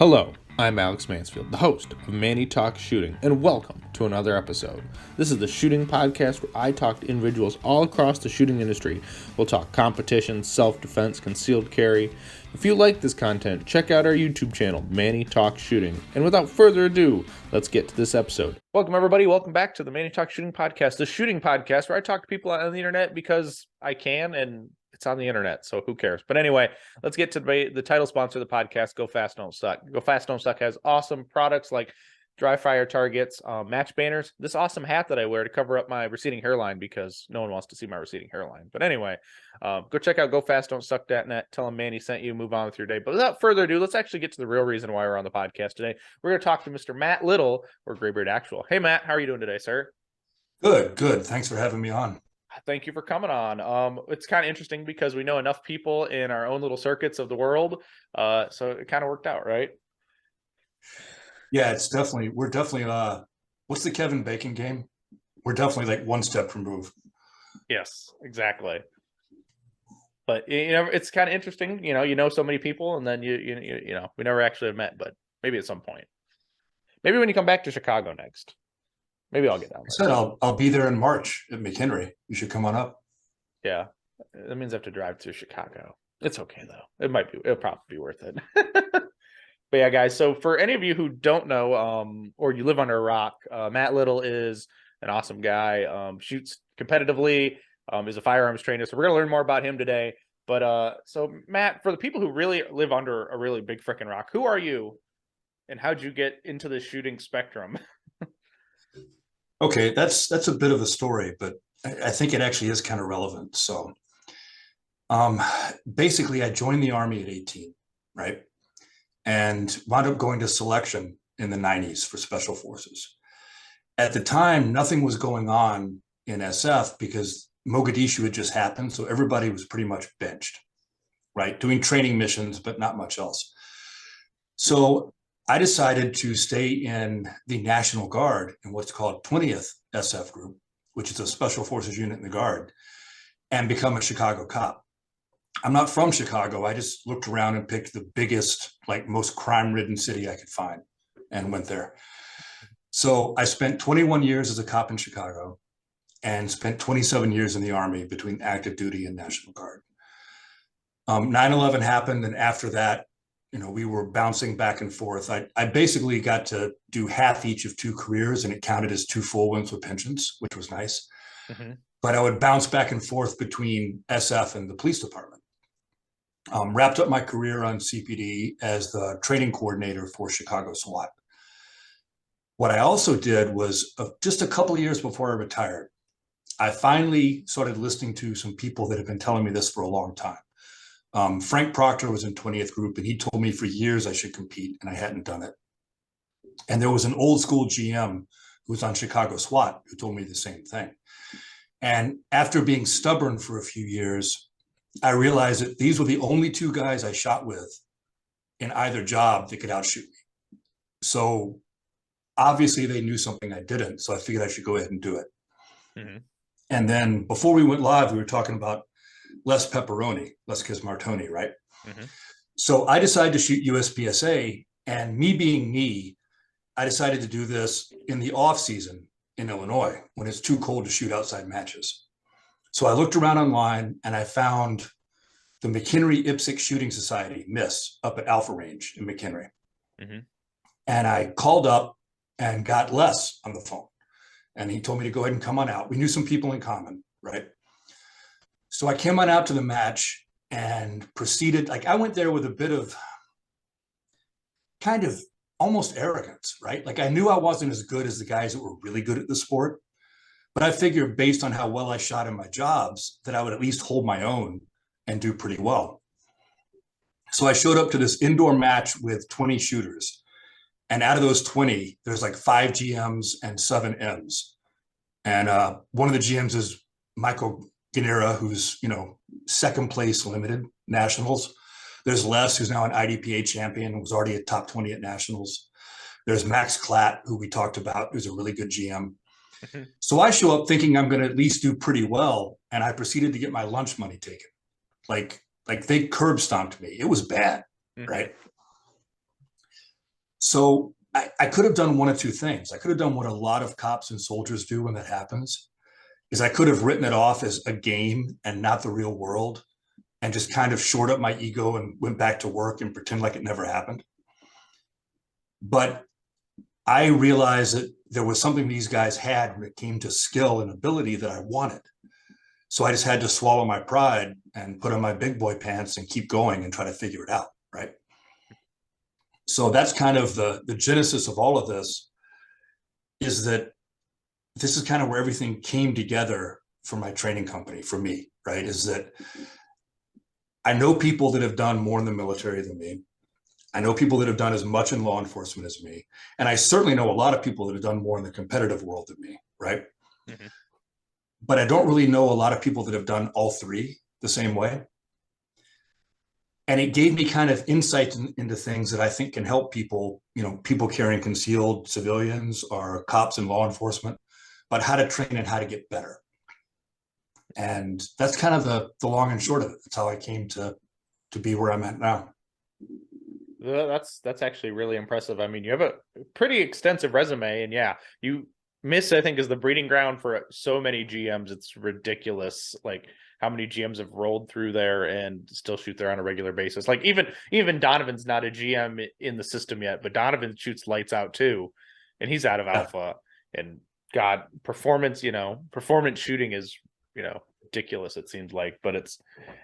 Hello, I'm Alex Mansfield, the host of Manny Talks Shooting, and welcome to another episode. This is the shooting podcast where I talk to individuals all across the shooting industry. We'll talk competition, self-defense, concealed carry. If you like this content, check out our YouTube channel, Manny Talks Shooting. And without further ado, let's get to this episode. Welcome, everybody. Welcome back to the Manny Talks Shooting podcast, the shooting podcast where I talk to people on the internet because I can, and it's on the internet, so who cares? But anyway, let's get to the title sponsor of the podcast, Go Fast Don't Suck. Go Fast Don't Suck has awesome products like dry fire targets, match banners, this awesome hat that I wear to cover up my receding hairline because no one wants to see my receding hairline. But anyway, go check out gofastdon'tsuck.net. Tell them Manny sent you. Move on with your day. But without further ado, let's actually get to the real reason why we're on the podcast today. We're going to talk to Mr. Matt Little, or Graybeard Actual. Hey, Matt, how are you doing today, sir? Good. Thanks for having me on. Thank you for coming on. It's kind of interesting because we know enough people in our own little circuits of the world. So it kind of worked out, right? Yeah, we're definitely, what's the Kevin Bacon game? We're definitely like one step removed. Yes, exactly. But, it's kind of interesting, you know so many people, and then, we never actually have met, but maybe at some point. Maybe when you come back to Chicago next. Maybe I'll get down there. I said I'll be there in March at McHenry. You should come on up. Yeah, that means I have to drive to Chicago. It's okay though. It'll probably be worth it. But yeah, guys. So for any of you who don't know, or you live under a rock, Matt Little is an awesome guy. Shoots competitively. Is a firearms trainer. So we're gonna learn more about him today. But so Matt, for the people who really live under a really big freaking rock, who are you, and how'd you get into the shooting spectrum? Okay, that's a bit of a story, but I think it actually is kind of relevant. So basically I joined the Army at 18, right? And wound up going to selection in the 90s for Special Forces. At the time, nothing was going on in SF because Mogadishu had just happened. So everybody was pretty much benched, right? Doing training missions, but not much else. So I decided to stay in the National Guard in what's called 20th SF Group, which is a Special Forces unit in the Guard, and become a Chicago cop. I'm not from Chicago. I just looked around and picked the biggest, like most crime-ridden city I could find and went there. So I spent 21 years as a cop in Chicago and spent 27 years in the Army between active duty and National Guard. 9/11 happened, and after that, we were bouncing back and forth. I basically got to do half each of two careers, and it counted as two full ones with pensions, which was nice. Mm-hmm. But I would bounce back and forth between SF and the police department. Wrapped up my career on CPD as the training coordinator for Chicago SWAT. What I also did was just a couple of years before I retired, I finally started listening to some people that have been telling me this for a long time. Frank Proctor was in 20th Group, and he told me for years I should compete, and I hadn't done it. And there was an old school GM who was on Chicago SWAT who told me the same thing. And after being stubborn for a few years, I realized that these were the only two guys I shot with in either job that could outshoot me. So obviously they knew something I didn't, so I figured I should go ahead and do it. Mm-hmm. And then before we went live, we were talking about less pepperoni, less Martoni, right? Mm-hmm. So I decided to shoot USPSA, and me being me, I decided to do this in the off season in Illinois when it's too cold to shoot outside matches. So I looked around online and I found the McHenry-IPSC Shooting Society, MISS, up at Alpha Range in McHenry. Mm-hmm. And I called up and got Les on the phone. And he told me to go ahead and come on out. We knew some people in common, right? So I came on out to the match and proceeded, I went there with a bit of kind of almost arrogance, right? I knew I wasn't as good as the guys that were really good at the sport, but I figured based on how well I shot in my jobs that I would at least hold my own and do pretty well. So I showed up to this indoor match with 20 shooters. And out of those 20, there's 5 GMs and 7 Ms. And one of the GMs is Michael Guinera, who's, second place limited nationals. There's Les, who's now an IDPA champion, was already a top 20 at nationals. There's Max Klatt, who we talked about, who's a really good GM. Mm-hmm. So I show up thinking I'm going to at least do pretty well. And I proceeded to get my lunch money taken. Like they curb stomped me. It was bad, mm-hmm. right? So I could have done one of two things. I could have done what a lot of cops and soldiers do when that happens, is I could have written it off as a game and not the real world, and just kind of shored up my ego and went back to work and pretend like it never happened. But I realized that there was something these guys had when it came to skill and ability that I wanted. So I just had to swallow my pride and put on my big boy pants and keep going and try to figure it out. Right. So that's kind of the genesis of all of this, is that this is kind of where everything came together for my training company, for me, right? Is that I know people that have done more in the military than me. I know people that have done as much in law enforcement as me. And I certainly know a lot of people that have done more in the competitive world than me, right? Mm-hmm. But I don't really know a lot of people that have done all three the same way. And it gave me kind of insight into things that I think can help people, people carrying concealed, civilians or cops in law enforcement, but how to train and how to get better. And that's kind of the long and short of it. That's how I came to be where I'm at now. That's actually really impressive. I mean, you have a pretty extensive resume, and yeah, you miss, I think, is the breeding ground for so many GMs. It's ridiculous, like how many GMs have rolled through there and still shoot there on a regular basis. Like even Donovan's not a GM in the system yet, but Donovan shoots lights out too, and he's out of Alpha. And God, performance shooting is ridiculous, it seems like, but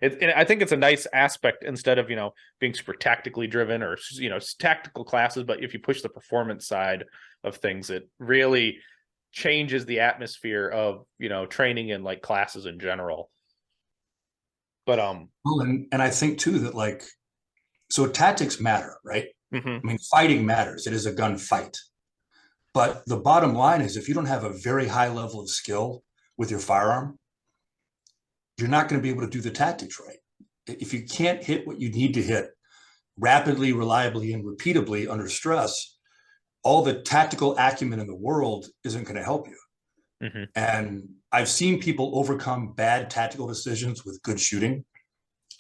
I think it's a nice aspect, instead of being super tactically driven or tactical classes, but if you push the performance side of things, it really changes the atmosphere of training and like classes in general. But well, and I think too that so tactics matter, right? Mm-hmm. I mean, fighting matters. It is a gunfight. But the bottom line is, if you don't have a very high level of skill with your firearm, you're not going to be able to do the tactics right. If you can't hit what you need to hit rapidly, reliably, and repeatably under stress, all the tactical acumen in the world isn't going to help you. Mm-hmm. And I've seen people overcome bad tactical decisions with good shooting.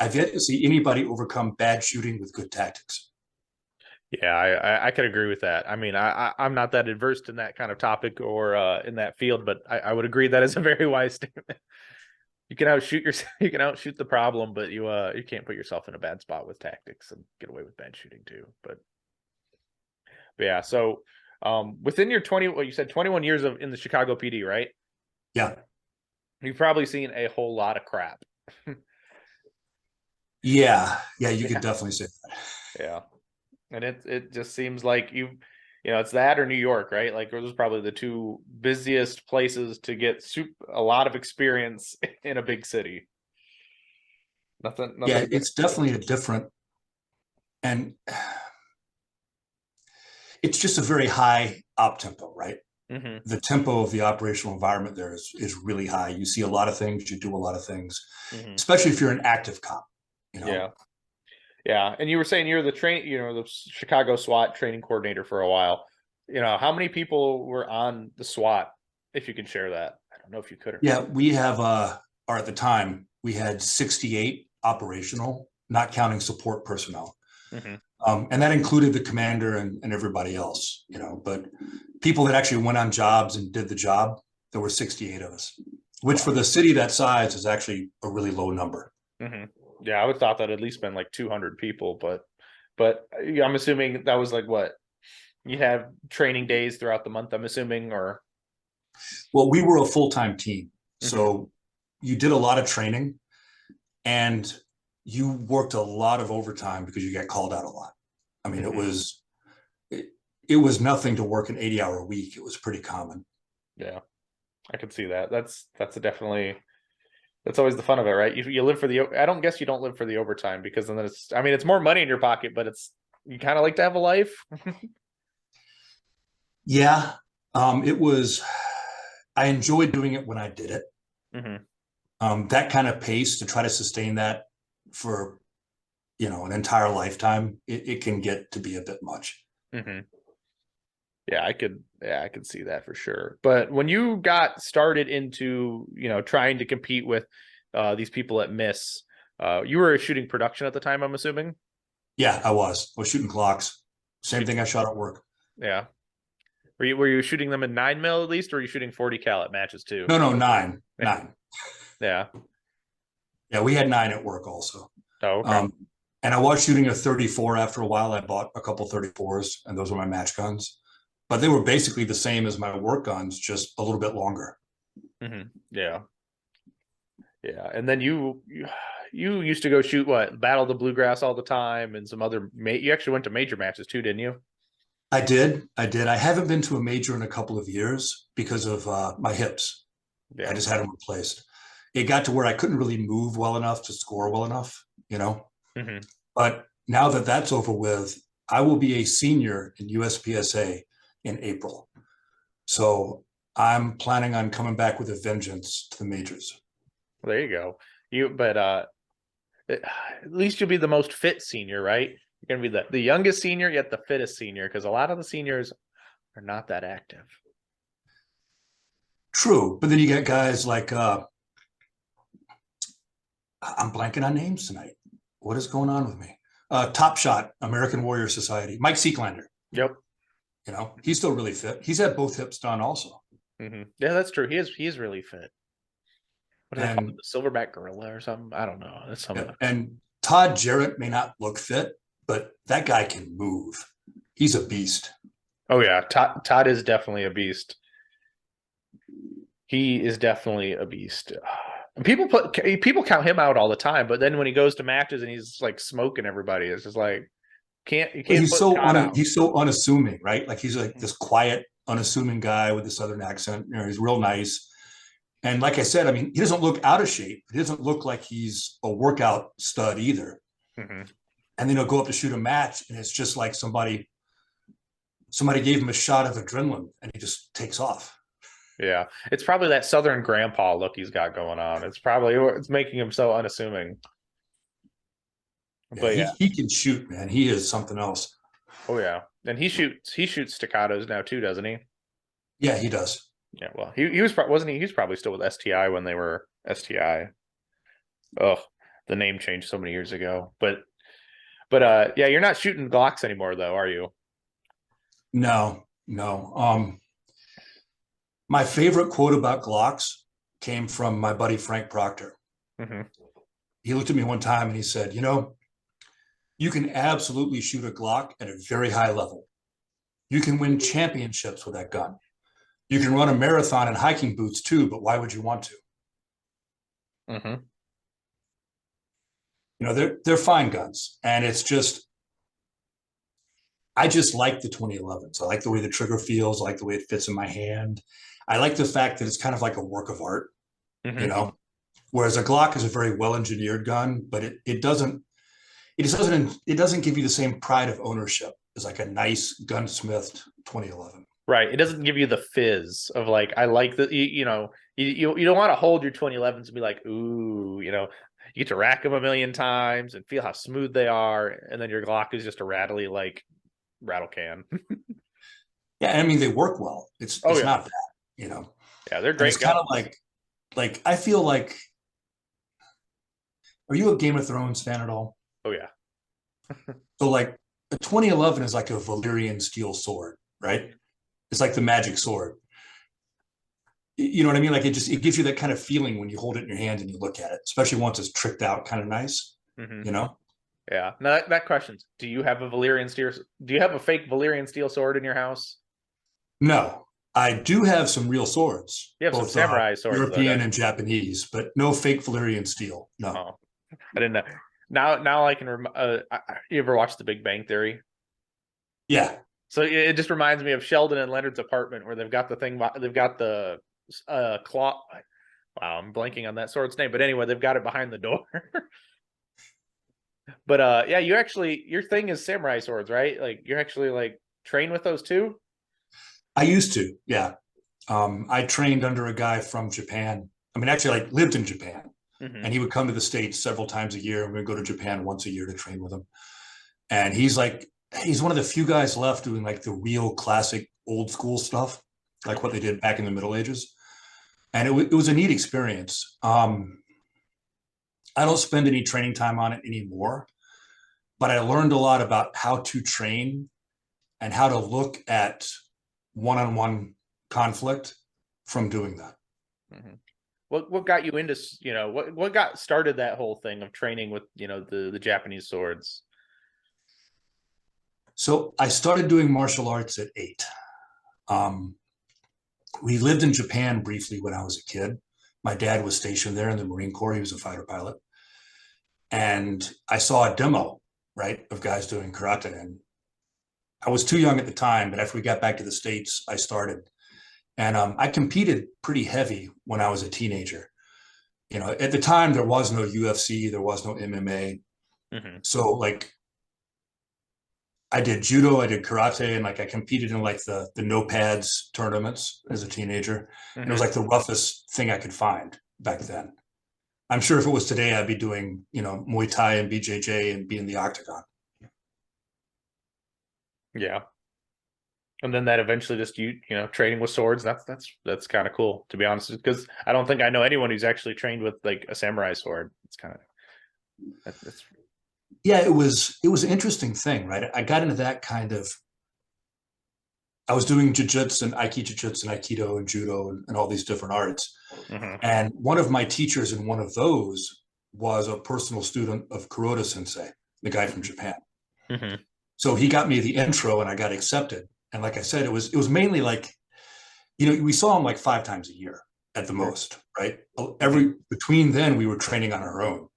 I've yet to see anybody overcome bad shooting with good tactics. Yeah, I could agree with that. I mean, I'm not that adverse in that kind of topic or in that field, but I would agree that is a very wise statement. You can outshoot the problem, but you can't put yourself in a bad spot with tactics and get away with bad shooting too. But yeah, so within your you said 21 years in the Chicago PD, right? Yeah. You've probably seen a whole lot of crap. Yeah, you could definitely say that. Yeah. And it just seems like it's that or New York, right? Like those are probably the two busiest places to get a lot of experience in a big city. Nothing. Yeah, it's definitely a different, and it's just a very high op tempo, right? Mm-hmm. The tempo of the operational environment there is really high. You see a lot of things, you do a lot of things, mm-hmm. especially if you're an active cop. Yeah. And you were saying you're the Chicago SWAT training coordinator for a while. How many people were on the SWAT, if you can share that? I don't know if you could. Yeah, we have, or at the time, we had 68 operational, not counting support personnel. Mm-hmm. And that included the commander and everybody else, but people that actually went on jobs and did the job, there were 68 of us, which for the city that size is actually a really low number. Mm-hmm. Yeah, I would have thought that at least been like 200 people, but I'm assuming that was like what you have training days throughout the month, I'm assuming, or. Well, we were a full-time team, mm-hmm. So you did a lot of training and you worked a lot of overtime because you got called out a lot. I mean, mm-hmm. it was nothing to work an 80-hour week. It was pretty common. Yeah, I could see that. That's always the fun of it, right? You live for I don't guess you don't live for the overtime, because then it's more money in your pocket, but you kind of like to have a life. Yeah. I enjoyed doing it when I did it. Mm-hmm. That kind of pace, to try to sustain that for, an entire lifetime, it can get to be a bit much. Mm-hmm. Yeah, I could see that for sure. But when you got started into, trying to compete with these people at Miss, you were shooting production at the time, I'm assuming? Yeah, I was shooting clocks. Same thing I shot at work. Yeah. Were you shooting them in 9 mil at least, or were you shooting 40 cal at matches too? No, nine. Yeah. Yeah, we had 9 at work also. Oh, okay. And I was shooting a 34 after a while. I bought a couple 34s, and those were my match guns. But they were basically the same as my work guns, just a little bit longer. Yeah. Yeah. And then you used to go shoot what? Battle of the Bluegrass all the time, and some other you actually went to major matches too, didn't you? I did. I haven't been to a major in a couple of years because of my hips. Yeah. I just had them replaced. It got to where I couldn't really move well enough to score well enough, But now that that's over with, I will be a senior in USPSA in April. So I'm planning on coming back with a vengeance to the majors. Well, there you go. But at least you'll be the most fit senior, right? You're gonna be the youngest senior, yet the fittest senior, because a lot of the seniors are not that active. True, but then you get guys like I'm blanking on names tonight. What is going on with me? Top Shot, American Warrior Society, Mike Seeklander. Yep. He's still really fit. He's had both hips done also. Yeah, that's true. He is really fit. What do they call it? The silverback gorilla or something? I don't know. That's something. And Todd Jarrett may not look fit, but that guy can move. He's a beast. Oh yeah, Todd is definitely a beast. He is definitely a beast. People count him out all the time, but then when he goes to matches and he's like smoking everybody, it's just like you can't. He's so unassuming, right? Like he's like this quiet, unassuming guy with a Southern accent. He's real nice. And like I said, I mean, he doesn't look out of shape. He doesn't look like he's a workout stud either. And then he'll go up to shoot a match, and it's just like somebody gave him a shot of adrenaline, and he just takes off. Yeah, it's probably that Southern grandpa look he's got going on. It's making him so unassuming. But he can shoot, man. He is something else. Oh yeah, and he shoots staccatos now too, doesn't he? Yeah, he does. Yeah, well, he was wasn't he? He was probably still with STI when they were STI. Oh, the name changed so many years ago. But yeah, you're not shooting Glocks anymore, though, are you? No. My favorite quote about Glocks came from my buddy Frank Proctor. He looked at me one time and he said, you can absolutely shoot a Glock at a very high level. You can win championships with that gun. You can run a marathon in hiking boots too, but why would you want to? They're fine guns, and it's just, I just like the 2011s. I like the way the trigger feels. I like the way it fits in my hand. I like the fact that it's kind of like a work of art, whereas a Glock is a very well-engineered gun, but it doesn't give you the same pride of ownership as like a nice gunsmithed 2011. Right. It doesn't give you the fizz of like, I like the, you don't want to hold your 2011s and be like, ooh, you get to rack them a million times and feel how smooth they are. And then your Glock is just a rattly, like, rattle can. Yeah. I mean, they work well. It's not bad, Yeah, they're great. It's kind of like, I feel like, are you a Game of Thrones fan at all? Oh, yeah. So like a 2011 is like a Valyrian steel sword, right? It's like the magic sword. You know what I mean? Like it gives you that kind of feeling when you hold it in your hand and you look at it, especially once it's tricked out kind of nice, Yeah. Now that question's, do you have a fake Valyrian steel sword in your house? No, I do have some real swords. You have both, some samurai swords, European and Japanese, but no fake Valyrian steel. No. Oh, I didn't know. Now I can. You ever watch The Big Bang Theory? Yeah. So it just reminds me of Sheldon and Leonard's apartment where they've got the claw. Wow, I'm blanking on that sword's name, but anyway, they've got it behind the door. But yeah, your thing is samurai swords, right? Like you're actually like train with those too. I used to, yeah. I trained under a guy from Japan. I mean, actually, like lived in Japan. And he would come to the States several times a year, and we'd go to Japan once a year to train with him. And he's one of the few guys left doing like the real classic old school stuff, like what they did back in the Middle Ages. And it was a neat experience. I don't spend any training time on it anymore, but I learned a lot about how to train and how to look at one-on-one conflict from doing that. Mm-hmm. What got you into, what got started that whole thing of training with, the Japanese swords? So I started doing martial arts at 8. We lived in Japan briefly when I was a kid. My dad was stationed there in the Marine Corps. He was a fighter pilot. And I saw a demo, right, of guys doing karate. And I was too young at the time, but after we got back to the States, I started. And I competed pretty heavy when I was a teenager. At the time, there was no UFC, there was no MMA. Mm-hmm. So like I did judo, I did karate, and like I competed in like the no pads tournaments as a teenager. Mm-hmm. And it was like the roughest thing I could find back then. I'm sure if it was today, I'd be doing, Muay Thai and BJJ and be in the octagon. Yeah. And then that eventually just training with swords. That's kind of cool, to be honest, because I don't think I know anyone who's actually trained with like a samurai sword. It's kind of that's yeah, it was an interesting thing, right? I got into that kind of. I was doing jiu-jitsu and aikido and judo and all these different arts. mm-hmm. And one of my teachers in one of those was a personal student of Kuroda Sensei, the guy from Japan. Mm-hmm. So he got me the intro and I got accepted. And like I said, it was mainly like, we saw him like 5 times a year at the most, right? Between then we were training on our own,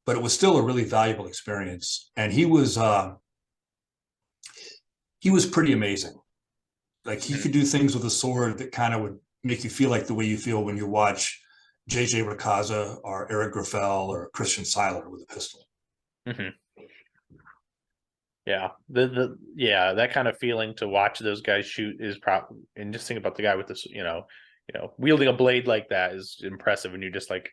but it was still a really valuable experience. And he was pretty amazing. Like he could do things with a sword that kind of would make you feel like the way you feel when you watch J.J. Rakaza or Eric Graffel or Christian Seiler with a pistol. Mm-hmm. Yeah, that kind of feeling to watch those guys shoot is probably, and just think about the guy with this, wielding a blade like that is impressive, and you're just like,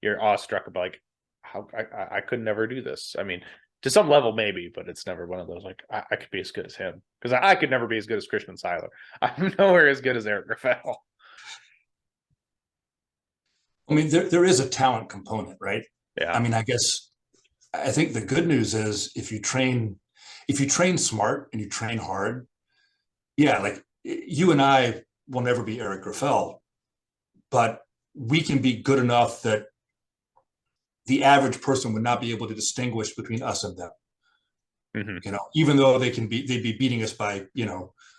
you're awestruck about like how I could never do this. I mean, to some level maybe, but it's never one of those like I could be as good as him, because I could never be as good as Christian Seiler. I'm nowhere as good as Eric Graffel. I mean, there is a talent component, right? Yeah. I mean, I think the good news is if you train smart and you train hard, yeah, like you and I will never be Eric Graffel, but we can be good enough that the average person would not be able to distinguish between us and them. Mm-hmm. Even though they'd be beating us by,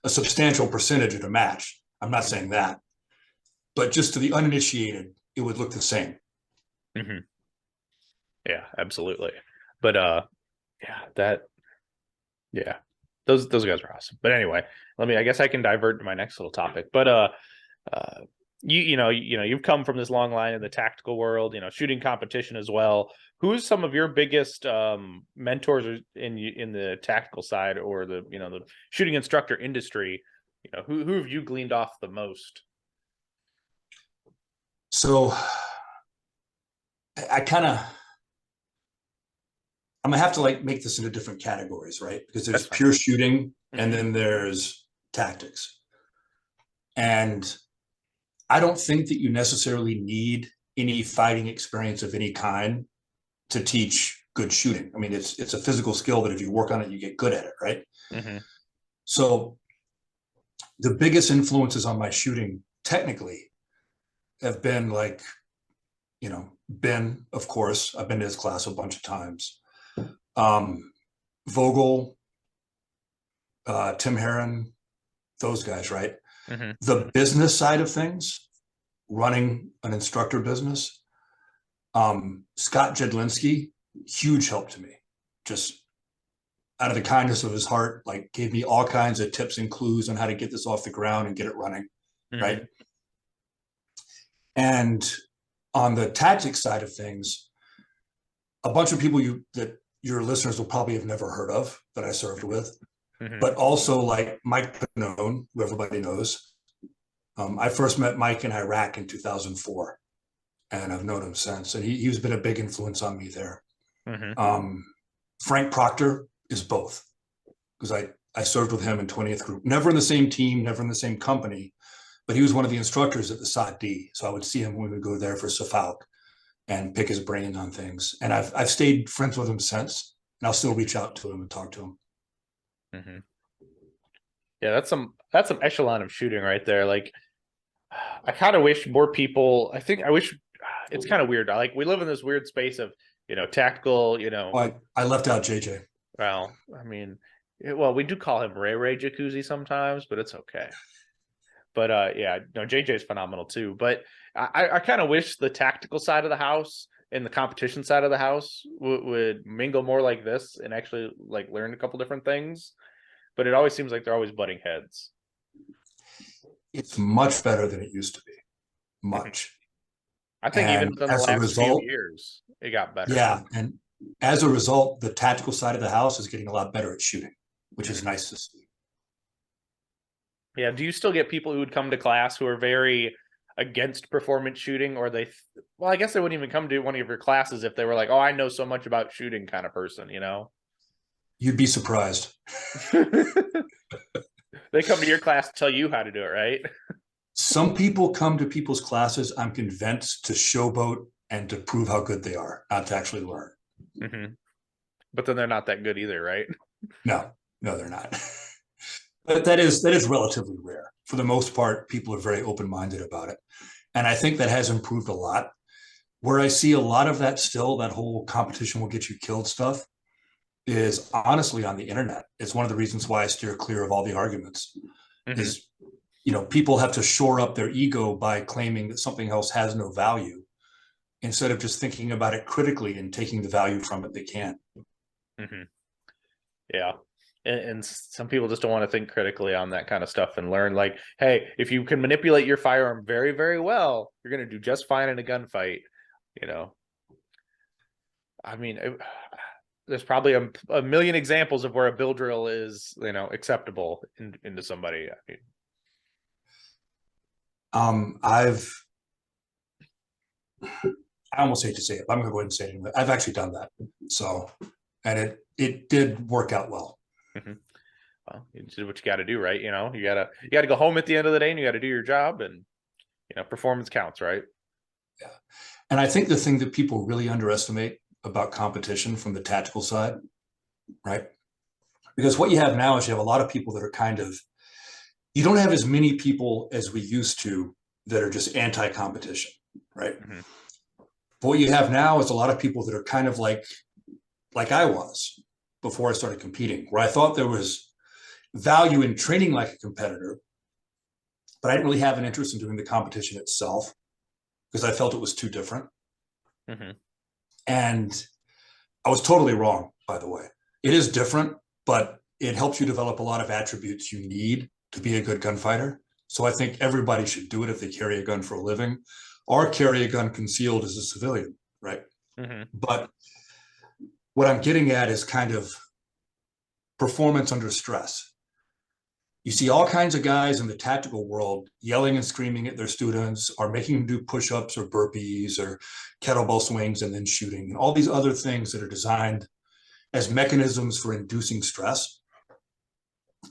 a substantial percentage at a match. I'm not saying that, but just to the uninitiated, it would look the same. Mm-hmm. Yeah, absolutely. But those guys are awesome. But anyway, I guess I can divert to my next little topic. But you've come from this long line in the tactical world, shooting competition as well. Who's some of your biggest mentors in the tactical side, or the shooting instructor industry? Who have you gleaned off the most? So I'm gonna have to like make this into different categories, right? Because there's pure shooting, mm-hmm. and then there's tactics. And I don't think that you necessarily need any fighting experience of any kind to teach good shooting. I mean, it's a physical skill that if you work on it, you get good at it, right? Mm-hmm. So the biggest influences on my shooting technically have been like, Ben, of course, I've been to his class a bunch of times. Vogel, Tim Herron, those guys, right? Mm-hmm. The business side of things, running an instructor business, Scott Jedlinski, huge help to me. Just out of the kindness of his heart, like gave me all kinds of tips and clues on how to get this off the ground and get it running, mm-hmm. right? And on the tactics side of things, a bunch of people that your listeners will probably have never heard of that I served with, mm-hmm. but also like Mike Pannone, who everybody knows. I first met Mike in Iraq in 2004, and I've known him since. And he's been a big influence on me there. Mm-hmm. Frank Proctor is both, because I served with him in 20th Group, never in the same team, never in the same company, but he was one of the instructors at the SOT D. So I would see him when we would go there for SFAUC and pick his brain on things. And I've stayed friends with him since, and I'll still reach out to him and talk to him. Mm-hmm. Yeah, that's some echelon of shooting right there. Like, I kind of wish more people. I wish it's kind of weird. Like, we live in this weird space of tactical. I left out JJ. Well, I mean, well, we do call him Ray Ray Jacuzzi sometimes, but it's okay. But yeah, no, JJ's phenomenal too. But I kind of wish the tactical side of the house and the competition side of the house would mingle more like this and actually like learn a couple different things. But it always seems like they're always butting heads. It's much better than it used to be. Much. I think even And within the as a last few result, years, it got better. yeah. And as a result, the tactical side of the house is getting a lot better at shooting, which is Mhm. nice to see. Yeah. Do you still get people who would come to class who are very against performance shooting, or well, I guess they wouldn't even come to one of your classes if they were like, oh, I know so much about shooting kind of person, You'd be surprised. They come to your class to tell you how to do it, right? Some people come to people's classes, I'm convinced, to showboat and to prove how good they are, not to actually learn. Mm-hmm. But then they're not that good either, right? No, they're not. But that is relatively rare. For the most part, people are very open-minded about it. And I think that has improved a lot. Where I see a lot of that still, that whole competition will get you killed stuff, is honestly on the internet. It's one of the reasons why I steer clear of all the arguments. Mm-hmm. Is people have to shore up their ego by claiming that something else has no value instead of just thinking about it critically and taking the value from it they can. Mm-hmm. Yeah. And some people just don't want to think critically on that kind of stuff and learn, like, hey, if you can manipulate your firearm very, very well, you're going to do just fine in a gunfight. I mean, there's probably a million examples of where a bill drill is, acceptable into somebody. I almost hate to say it, but I'm going to go ahead and say it anyway. I've actually done that. So, and it did work out well. Mm-hmm. Well, you did what you got to do, right? You gotta go home at the end of the day and you got to do your job, and performance counts, right? Yeah. And I think the thing that people really underestimate about competition from the tactical side, right? Because what you have now is you have a lot of people that are you don't have as many people as we used to that are just anti-competition, right? Mm-hmm. But what you have now is a lot of people that are kind of like I was before I started competing, where I thought there was value in training like a competitor, but I didn't really have an interest in doing the competition itself because I felt it was too different. Mm-hmm. And I was totally wrong, by the way. It is different, but it helps you develop a lot of attributes you need to be a good gunfighter. So I think everybody should do it if they carry a gun for a living or carry a gun concealed as a civilian, right? Mm-hmm. But what I'm getting at is kind of performance under stress. You see all kinds of guys in the tactical world yelling and screaming at their students, or making them do push-ups or burpees or kettlebell swings and then shooting, and all these other things that are designed as mechanisms for inducing stress.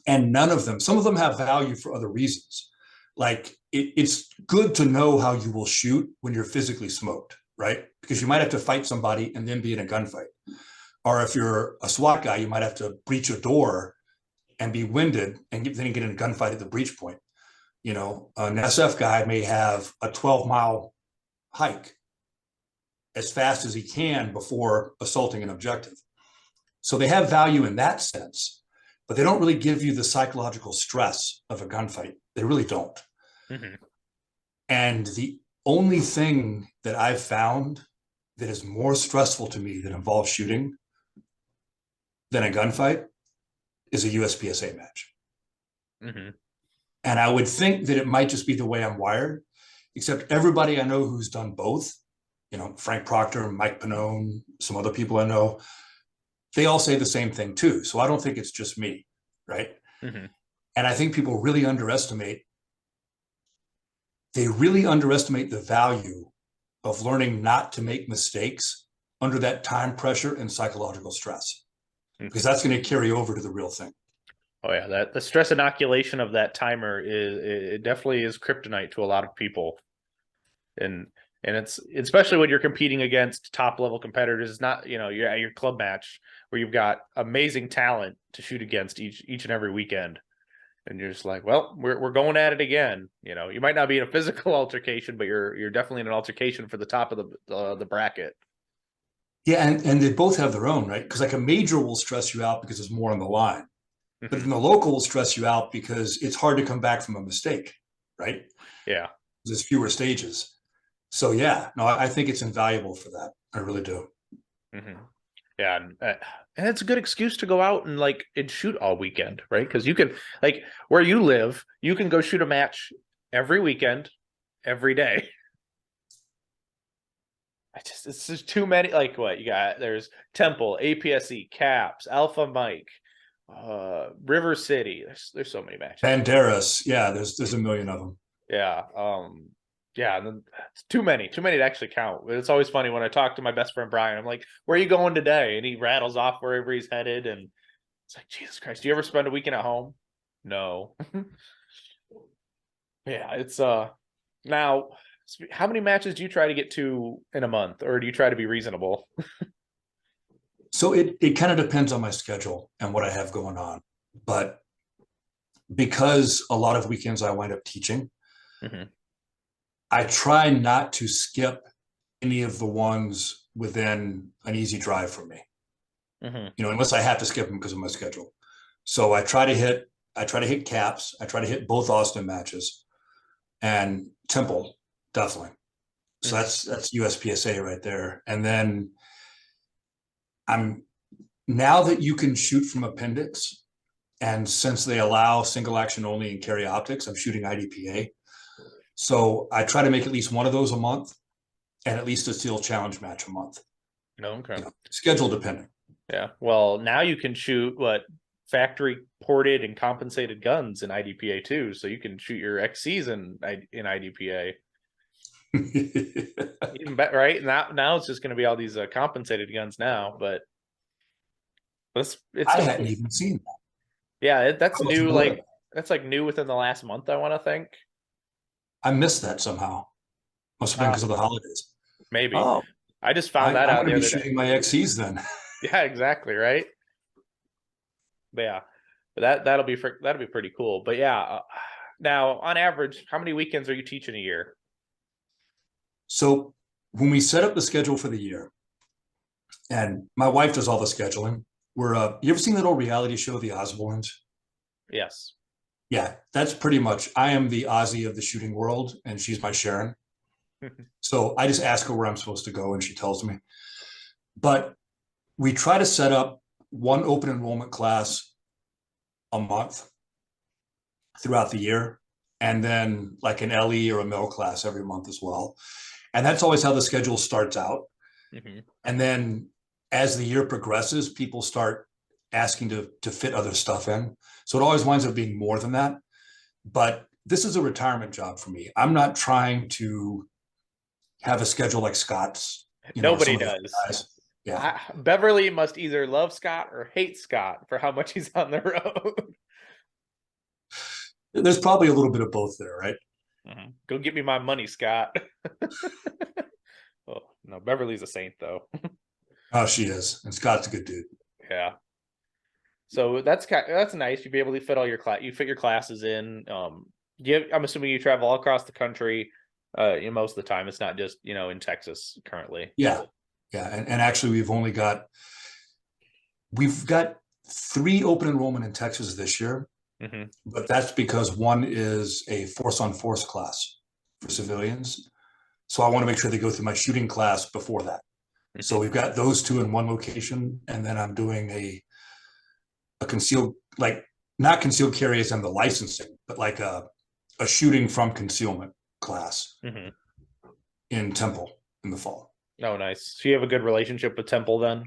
And none of them, some of them have value for other reasons. Like it's good to know how you will shoot when you're physically smoked, right? Because you might have to fight somebody and then be in a gunfight. Or if you're a SWAT guy, you might have to breach a door and be winded and then get in a gunfight at the breach point. An SF guy may have a 12-mile hike as fast as he can before assaulting an objective. So they have value in that sense, but they don't really give you the psychological stress of a gunfight. They really don't. Mm-hmm. And the only thing that I've found that is more stressful to me that involves shooting than a gunfight is a USPSA match. Mm-hmm. And I would think that it might just be the way I'm wired, except everybody I know who's done both, Frank Proctor, Mike Pannone, some other people I know, they all say the same thing too. So I don't think it's just me, right? Mm-hmm. And I think people really underestimate the value of learning not to make mistakes under that time pressure and psychological stress, because that's going to carry over to the real thing. Oh yeah, that the stress inoculation of that timer it definitely is kryptonite to a lot of people, and it's especially when you're competing against top level competitors. It's not you're at your club match where you've got amazing talent to shoot against each and every weekend. and you're just like, well, we're going at it again. You know, you might not be in a physical altercation, but you're definitely in an altercation for the top of the bracket. Yeah, and they both have their own, right? Because like a major will stress you out because there's more on the line, but then the local will stress you out because it's hard to come back from a mistake, right? Yeah. There's fewer stages. So yeah, no, I think it's invaluable for that. I really do. Mm-hmm. Yeah, and it's a good excuse to go out and like and shoot all weekend, right? Because you can, like, where you live, you can go shoot a match every weekend, every day. It's just too many. Like, what you got? There's Temple, APSE, Caps, Alpha Mike, River City. There's so many matches. Banderas, yeah, there's a million of them. Yeah. Yeah, and then it's too many to actually count. It's always funny when I talk to my best friend Brian. I'm like, "Where are you going today?" And he rattles off wherever he's headed, and it's like, Jesus Christ, do you ever spend a weekend at home? No. Yeah, it's now, how many matches do you try to get to in a month, or do you try to be reasonable? So it kind of depends on my schedule and what I have going on. But because a lot of weekends I wind up teaching, Mhm. I try not to skip any of the ones within an easy drive for me. Mhm. You know, unless I have to skip them because of my schedule. So I try to hit caps. I try to hit both Austin matches and Temple, definitely. So Mhm. that's USPSA right there. And then I'm now that you can shoot from appendix, and since they allow single action only and carry optics, I'm shooting IDPA. So I try to make at least one of those a month and at least a steel challenge match a month. No, okay. You know, schedule depending. Yeah. Well, now you can shoot what factory ported and compensated guns in IDPA too, so you can shoot your XCs in IDPA. Even better, right? Now it's just going to be all these compensated guns now, but it's I still hadn't cool. even seen that. Yeah, that's I wasn't new. aware of Like, that. that's like new within the last month, I want to think. I missed that somehow. Must have been Uh, because of the holidays. Maybe. Oh, I just found that I'm out going the to be other day. shooting my XCs then. Yeah, exactly, right? But yeah. But that'll be pretty cool. But yeah, now on average, how many weekends are you teaching a year? So when we set up the schedule for the year, and my wife does all the scheduling, you ever seen that old reality show, The Osbournes? Yes. Yeah, that's pretty much, I am the Ozzy of the shooting world, and she's my Sharon. So I just ask her where I'm supposed to go, and she tells me. But we try to set up one open enrollment class a month throughout the year, and then like an LE or a mill class every month as well. And that's always how the schedule starts out. Mm-hmm. And then as the year progresses, people start asking to fit other stuff in. So it always winds up being more than that. But this is a retirement job for me. I'm not trying to have a schedule like Scott's, or some Nobody of the does. guys. Yeah. Beverly must either love Scott or hate Scott for how much he's on the road. There's probably a little bit of both there, right? Mm-hmm. Go get me my money, Scott. Oh no, Beverly's a saint though. Oh, she is. And Scott's a good dude. Yeah. So that's nice. You'd be able to fit all your you fit your classes in. I'm assuming you travel all across the country. Most of the time, it's not just in Texas currently. Yeah. Yeah. And actually we've got 3 open enrollment in Texas this year, Mm-hmm. but that's because one is a force on force class for civilians. So I want to make sure they go through my shooting class before that. Mm-hmm. So we've got those 2 in one location, and then I'm doing a concealed, like not concealed carry as in the licensing, but like a shooting from concealment class Mm-hmm. in Temple in the fall. Oh, nice. So you have a good relationship with Temple then?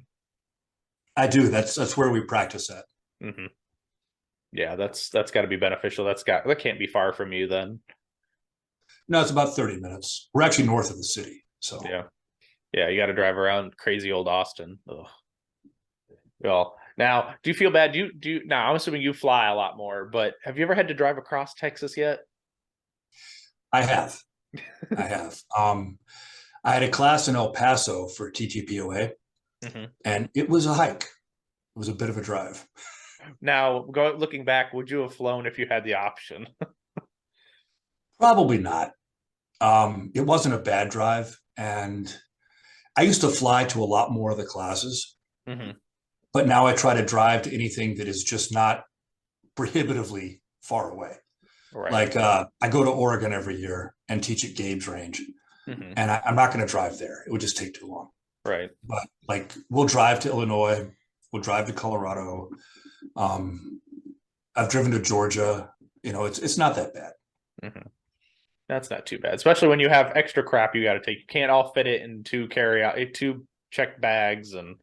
I do. That's where we practice at. Mm-hmm. Yeah, that's got to be beneficial. That can't be far from you then. No, it's about 30 minutes. We're actually north of the city. So yeah, you got to drive around crazy old Austin. Ugh. Well, now, do you feel bad? Now, I'm assuming you fly a lot more, but have you ever had to drive across Texas yet? I have. I had a class in El Paso for TTPOA, Mm-hmm. and it was a hike. It was a bit of a drive. Now, looking back, would you have flown if you had the option? Probably not. It wasn't a bad drive. And I used to fly to a lot more of the classes, Hmm. but now I try to drive to anything that is just not prohibitively far away. Right. Like I go to Oregon every year and teach at Gabe's Range, Hmm. and I'm not going to drive there. It would just take too long. Right. But like we'll drive to Illinois, we'll drive to Colorado. Um, I've driven to Georgia. It's not that bad. Hmm. That's not too bad, especially when you have extra crap you got to take. You can't all fit it in two checked bags, and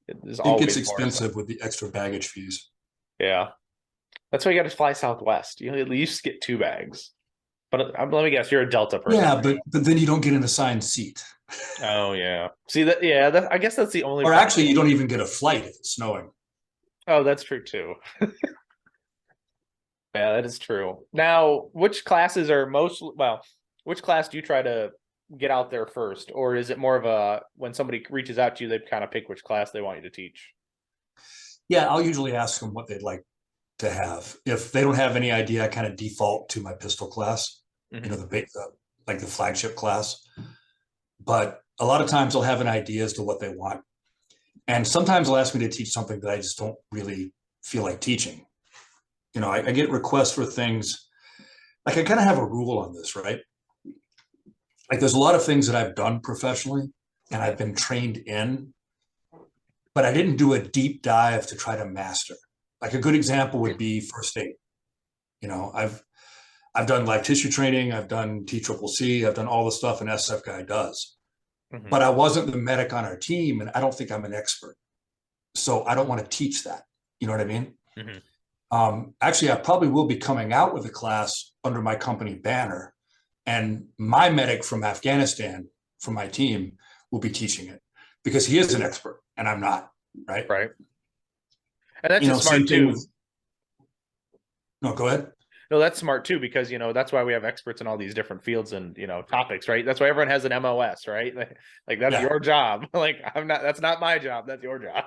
there's It gets always more stuff. expensive with the extra baggage fees. Yeah, that's why you got to fly Southwest. You at least get two bags. But let me guess, you're a Delta person. Yeah, but then you don't get an assigned seat. Oh yeah. See that? Yeah, I guess that's the only. Or problem. actually, you don't even get a flight if it's snowing. Oh, that's true too. Yeah, that is true. Now, which classes are which class do you try to get out there first? Or is it more of a when somebody reaches out to you, they kind of pick which class they want you to teach? Yeah, I'll usually ask them what they'd like to have. If they don't have any idea, I kind of default to my pistol class, Mm-hmm. like the flagship class. But a lot of times they'll have an idea as to what they want. And sometimes they'll ask me to teach something that I just don't really feel like teaching. I get requests for things. Like I kind of have a rule on this, right? Like there's a lot of things that I've done professionally and I've been trained in, but I didn't do a deep dive to try to master. Like a good example would be first aid. I've done live tissue training, I've done TCCC, I've done all the stuff an SF guy does. Mm-hmm. But I wasn't the medic on our team, and I don't think I'm an expert. So I don't want to teach that. You know what I mean? Mm-hmm. Actually, I probably will be coming out with a class under my company banner, and my medic from Afghanistan, from my team, will be teaching it because he is an expert and I'm not. Right. Right. And that's just Same smart thing too. with. No, go ahead. No, that's smart too, because that's why we have experts in all these different fields and topics, right? That's why everyone has an MOS, right? Like that's Yeah. your job. Like that's not my job. That's your job.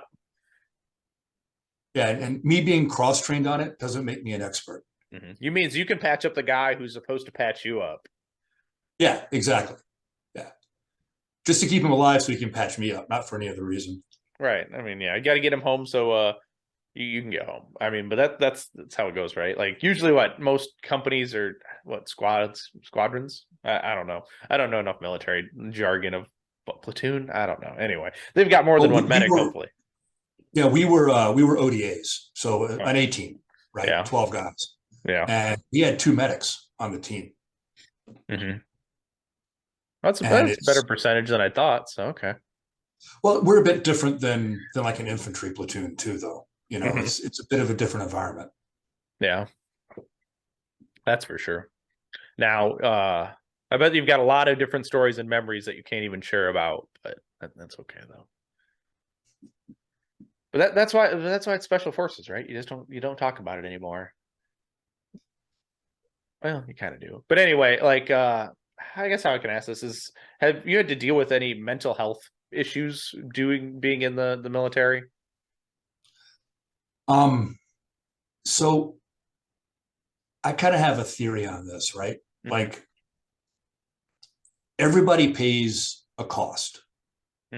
Yeah, and me being cross-trained on it doesn't make me an expert. Mm-hmm. You means you can patch up the guy who's supposed to patch you up. Yeah, exactly. Yeah. Just to keep him alive so he can patch me up, not for any other reason. Right. I mean, yeah, you got to get him home so you can get home. I mean, but that's how it goes, right? Like usually what most companies are squadrons. I don't know. I don't know enough military jargon of platoon. I don't know. Anyway, they've got more than one medic, hopefully. Yeah, we were ODAs, so an A team, right? Yeah. 12 guys. Yeah. And we had 2 medics on the team. Mm-hmm. That's a better percentage than I thought. So okay. Well, we're a bit different than like an infantry platoon too, though. Mm-hmm. It's a bit of a different environment. Yeah, that's for sure. Now, I bet you've got a lot of different stories and memories that you can't even share about, but that's okay though. But that's why it's special forces, right? You don't talk about it anymore. Well, you kind of do. But anyway, like I guess how I can ask this is, have you had to deal with any mental health issues being in the military? So I kind of have a theory on this, right? Mm-hmm. Like everybody pays a cost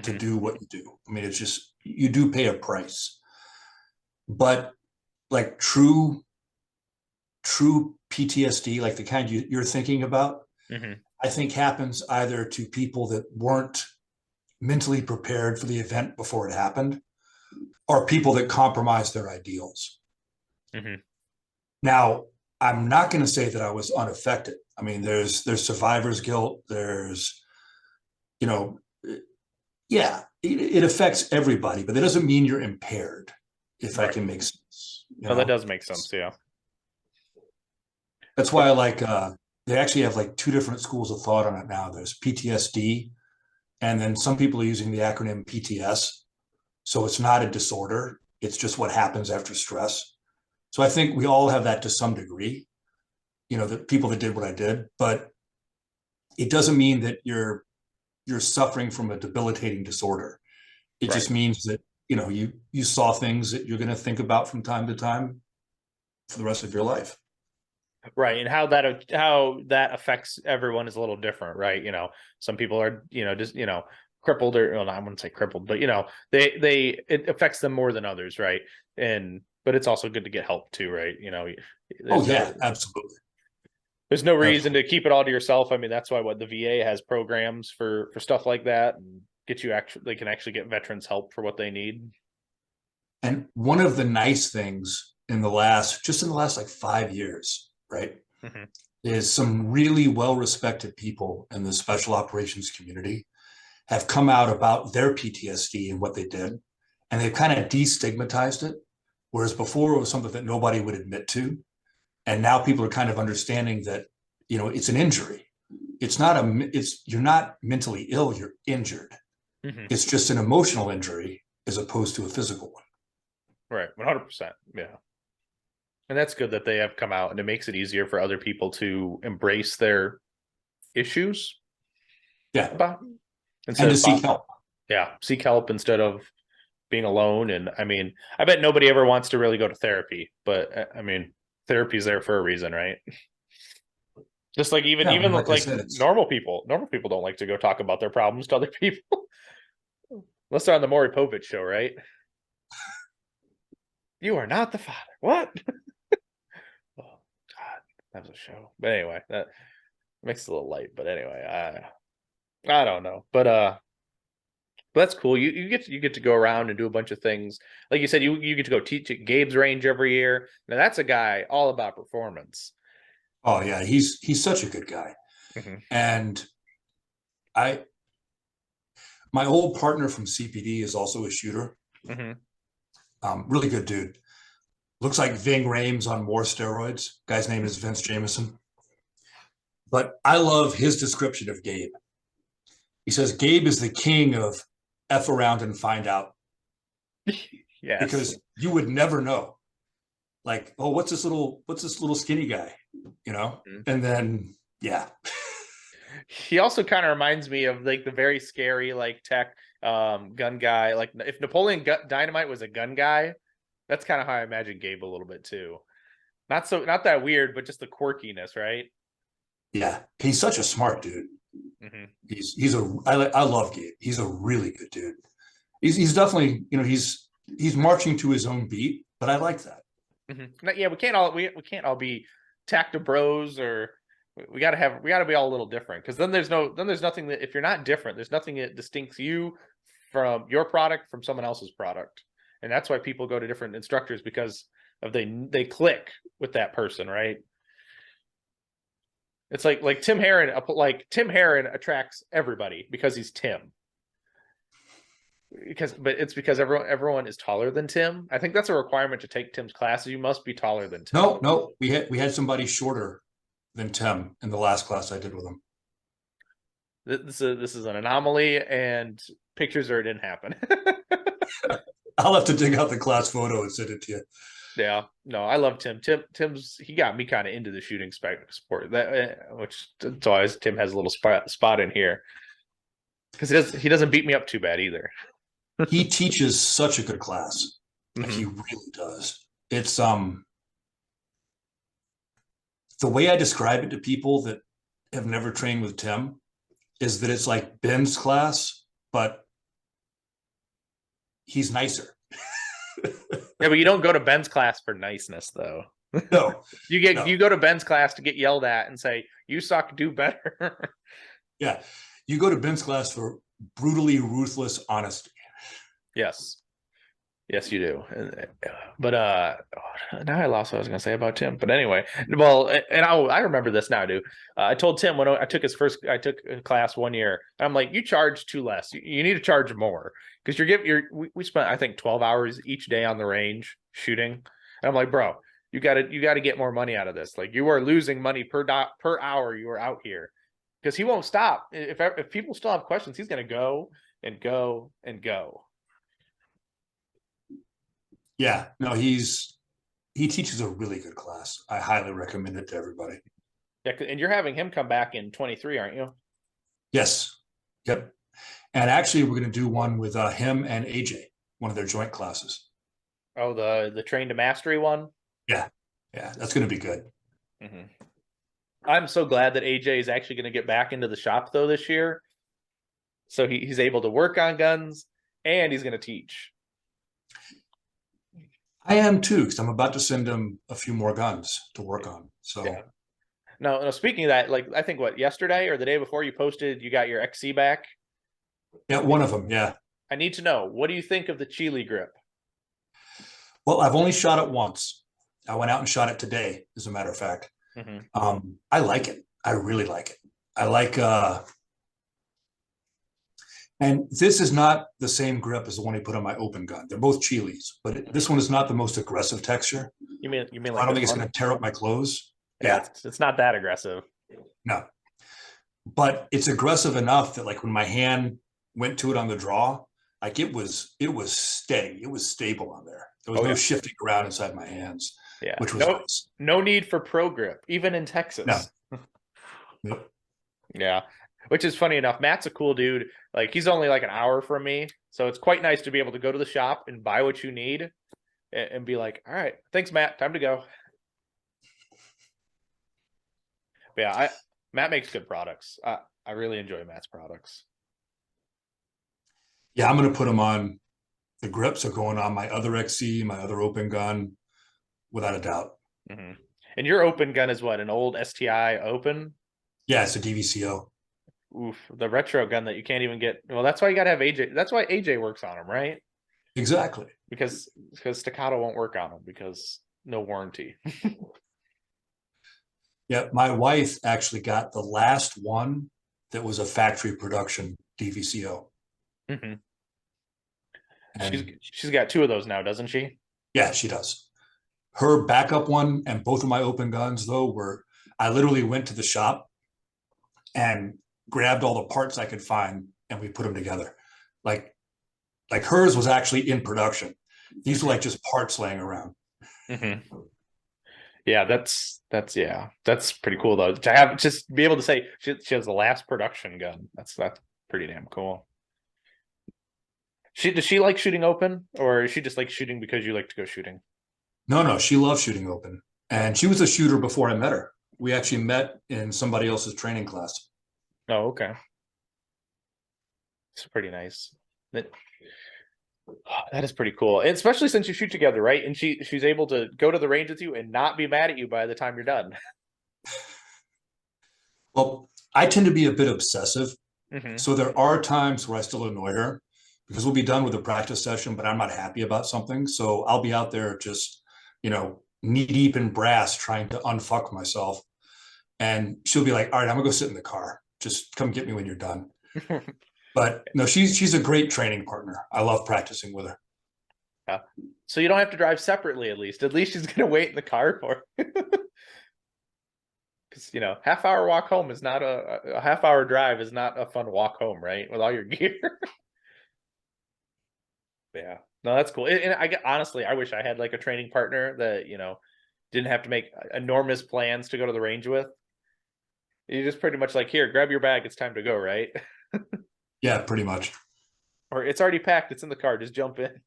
to do what you do. I mean, it's just you do pay a price. But like true PTSD, like the kind you're thinking about, I think happens either to people that weren't mentally prepared for the event before it happened, or people that compromise their ideals. Now, I'm not going to say that I was unaffected. I mean, there's survivor's guilt. There's, yeah, it affects everybody, but that doesn't mean you're impaired, if I can make sense. No, that does make sense. Yeah. That's why I like, they actually have like 2 different schools of thought on it now. There's PTSD, and then some people are using the acronym PTS. So it's not a disorder. It's just what happens after stress. So I think we all have that to some degree, the people that did what I did, but it doesn't mean that you're suffering from a debilitating disorder. It just means that you saw things that you're going to think about from time to time for the rest of your life. Right. And how that affects everyone is a little different, right? Some people are, just, crippled, or, well, I wouldn't say crippled, but it affects them more than others, right? But it's also good to get help too, right? Oh yeah, absolutely. There's no reason to keep it all to yourself. I mean, that's why the VA has programs for stuff like that, and they can actually get veterans help for what they need. And one of the nice things in the last like 5 years, right, Mm-hmm. is some really well-respected people in the special operations community have come out about their PTSD and what they did, and they've kind of destigmatized it. Whereas before it was something that nobody would admit to. And now people are kind of understanding that, it's an injury. You're not mentally ill, you're injured. Mm-hmm. It's just an emotional injury as opposed to a physical one. Right. 100%. Yeah. And that's good that they have come out, and it makes it easier for other people to embrace their issues. Yeah. And to seek help. Yeah. Seek help instead of being alone. And I mean, I bet nobody ever wants to really go to therapy, but I mean, therapy's there for a reason, right? Just like normal people don't like to go talk about their problems to other people. Unless they're on the Maury Povich show, right? You are not the father. What? Oh God, that was a show. But anyway, that makes it a little light. But anyway, I don't know. But that's cool. You get to go around and do a bunch of things. Like you said, you get to go teach at Gabe's range every year. Now that's a guy all about performance. Oh yeah, he's such a good guy. Mm-hmm. And my old partner from CPD is also a shooter. Mm-hmm. Really good dude. Looks like Ving Rhames on more steroids. Guy's name is Vince Jameson. But I love his description of Gabe. He says Gabe is the king of F around and find out. Yes. Because you would never know. Like, oh, what's this little skinny guy? Mm-hmm. And then yeah. He also kind of reminds me of like the very scary like tech gun guy. Like if Napoleon Dynamite was a gun guy, that's kind of how I imagine Gabe a little bit too. Not that weird, but just the quirkiness, right? Yeah, he's such a smart dude. Mm-hmm. I love Gabe. He's a really good dude. He's definitely, he's marching to his own beat, but I like that. Mm-hmm. Yeah, we can't all be tacta bros, or we got to be all a little different, because then there's nothing that, if you're not different, there's nothing that distincts you from your product from someone else's product. And that's why people go to different instructors, because of they click with that person, right? It's like Tim Herron. Tim Herron attracts everybody because he's Tim. But it's because everyone is taller than Tim. I think that's a requirement to take Tim's classes. You must be taller than Tim. No, we had somebody shorter than Tim in the last class I did with him. This is an anomaly, and pictures or it didn't happen. I'll have to dig out the class photo and send it to you. Yeah, no, I love Tim. He got me kind of into the shooting sport. Which it's always Tim has a little spot in here, because he doesn't beat me up too bad either. He teaches such a good class. Like, mm-hmm. He really does. It's the way I describe it to people that have never trained with Tim is that it's like Ben's class, but he's nicer. Yeah, but you don't go to Ben's class for niceness, though. No. You go to Ben's class to get yelled at and say, "You suck, do better." Yeah. You go to Ben's class for brutally ruthless honesty. Yes, you do. But now I lost what I was going to say about Tim. But anyway, well, and I remember this now, dude. I told Tim when I took a class 1 year, and I'm like, you charge too less. You need to charge more, because we spent, I think, 12 hours each day on the range shooting, and I'm like, bro, you got to get more money out of this. Like, you are losing money per hour you are out here, because he won't stop. If people still have questions, he's going to go and go and go. Yeah, no, he teaches a really good class. I highly recommend it to everybody. Yeah, and you're having him come back in 23, aren't you? Yes. Yep. And actually, we're going to do one with him and AJ. one of their joint classes. Oh, the train to mastery one. Yeah, that's going to be good. Mm-hmm. I'm so glad that AJ is actually going to get back into the shop though this year, so he's able to work on guns and he's going to teach. I am too, because I'm about to send him a few more guns to work on. So yeah. No, speaking of that, like I think yesterday or the day before you posted you got your XC back. yeah, one of them. Yeah. I need to know, what do you think of the Chile grip? Well, I've only shot it once. I went out and shot it today, as a matter of fact. Mm-hmm. I like it. I really like it. I like, and this is not the same grip as the one he put on my open gun. They're both Chiles, but this one is not the most aggressive texture. You mean like I don't think it's going to tear up my clothes. Yeah, it's not that aggressive. No, but it's aggressive enough that like when my hand went to it on the draw, like it was steady. It was stable on there. There was no shifting around inside my hands. Yeah, which was nice. No need for pro grip, even in Texas. No. Nope. Yeah, which is funny enough. Matt's a cool dude. Like he's only like an hour from me, so it's quite nice to be able to go to the shop and buy what you need, and be like, "All right, thanks, Matt. Time to go." But yeah, Matt makes good products. I really enjoy Matt's products. Yeah, I'm going to put them on the grips are going on my other XC, my other open gun, without a doubt. Mm-hmm. And your open gun is what, an old STI open? Yeah, it's a DVCO. Oof, the retro gun that you can't even get. Well, that's why you got to have AJ. That's why AJ works on them, right? Exactly. Because Staccato won't work on them because no warranty. Yeah, my wife actually got the last one that was a factory production DVCO. Mm-hmm. She's got two of those now, doesn't she? Yeah, she does. Her backup one and both of my open guns, though, were I literally went to the shop and grabbed all the parts I could find and we put them together. Like hers was actually in production. These were like just parts laying around. Mm-hmm. Yeah, that's pretty cool though. To have just be able to say she has the last production gun. That's pretty damn cool. Does she like shooting open, or is she just like shooting because you like to go shooting? No, she loves shooting open. And she was a shooter before I met her. We actually met in somebody else's training class. Oh, okay. It's pretty nice. That is pretty cool, and especially since you shoot together, right? And she's able to go to the range with you and not be mad at you by the time you're done. Well, I tend to be a bit obsessive. Mm-hmm. So there are times where I still annoy her because we'll be done with a practice session, but I'm not happy about something. So I'll be out there just, knee deep in brass trying to unfuck myself. And she'll be like, all right, I'm gonna go sit in the car. Just come get me when you're done. But no, she's a great training partner. I love practicing with her. Yeah. So you don't have to drive separately, at least. At least she's gonna wait in the car for because half-hour walk home is not a half-hour drive is not a fun walk home, right? With all your gear. Yeah. No, that's cool. And honestly, I wish I had like a training partner that, didn't have to make enormous plans to go to the range with. You just pretty much like, here, grab your bag. It's time to go, right? Yeah, pretty much. Or it's already packed. It's in the car. Just jump in.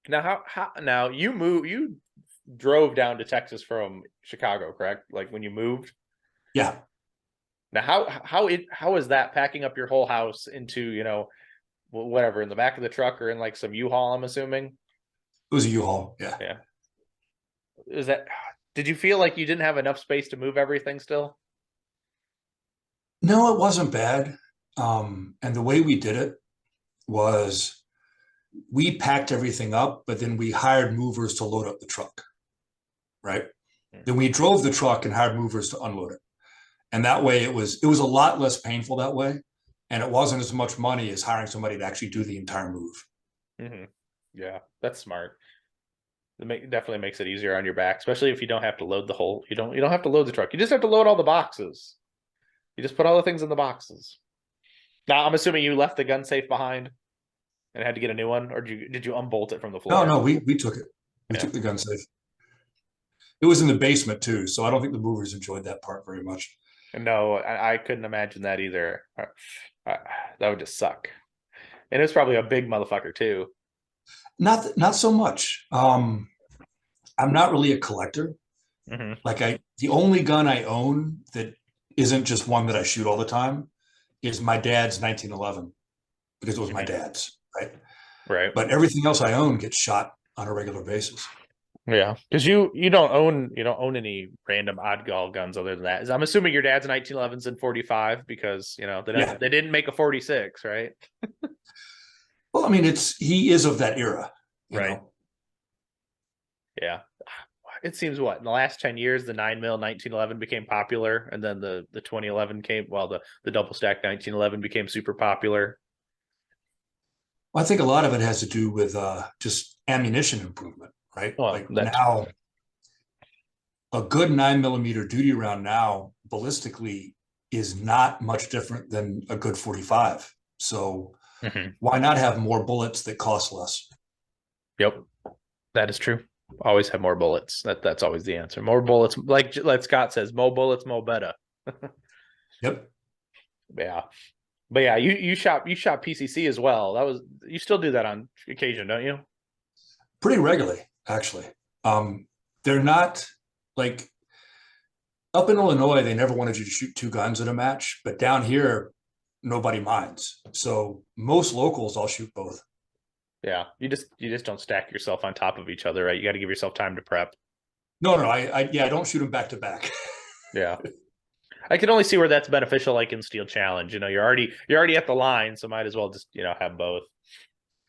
Now, now you drove down to Texas from Chicago, correct? Like when you moved? Yeah. Now, how is that packing up your whole house into, whatever, in the back of the truck or in like some U-Haul, I'm assuming? It was a U-Haul. Yeah. Yeah. Did you feel like you didn't have enough space to move everything still? No, it wasn't bad. And the way we did it was we packed everything up, but then we hired movers to load up the truck. Right. Then we drove the truck and hired movers to unload it. And that way it was a lot less painful that way. And it wasn't as much money as hiring somebody to actually do the entire move. Mm-hmm. Yeah, that's smart. It definitely makes it easier on your back, especially if you don't have to load the whole. You don't have to load the truck. You just have to load all the boxes. You just put all the things in the boxes. Now, I'm assuming you left the gun safe behind and had to get a new one, or did you unbolt it from the floor? No, we took it. We took the gun safe. It was in the basement too, so I don't think the movers enjoyed that part very much. No, I couldn't imagine that either. That would just suck. And it was probably a big motherfucker too. Not so much. I'm not really a collector. Hmm. The only gun I own that isn't just one that I shoot all the time is my dad's 1911 because it was my Hmm. dad's, right? Right. But everything else I own gets shot on a regular basis. Yeah, because you don't own any random oddball guns other than that. I'm assuming your dad's 1911s and 45 because Yeah. they didn't make a 46, right? Well, I mean, he is of that era, you Right. know. Yeah. It seems what in the last 10 years the 9 mil 1911 became popular, and then the 2011 came. Well, the double stack 1911 became super popular. Well, I think a lot of it has to do with just ammunition improvement, right? Well, Like that now, a good 9 millimeter duty round now ballistically is not much different than a good 45. So Mhm. why not have more bullets that cost less? Yep, that is true. Always have more bullets. That's always the answer. More bullets, like Scott says, more bullets, more better. Yep. Yeah. But yeah, you shot PCC as well. That was you still do that on occasion, don't you? Pretty regularly, actually. They're not like up in Illinois, they never wanted you to shoot two guns in a match, but down here, nobody minds. So most locals, I'll shoot both. Yeah, you just don't stack yourself on top of each other, right? You got to give yourself time to prep. No, I don't shoot them back to back. Yeah, I can only see where that's beneficial, like in Steel Challenge. You're already at the line, so might as well just have both.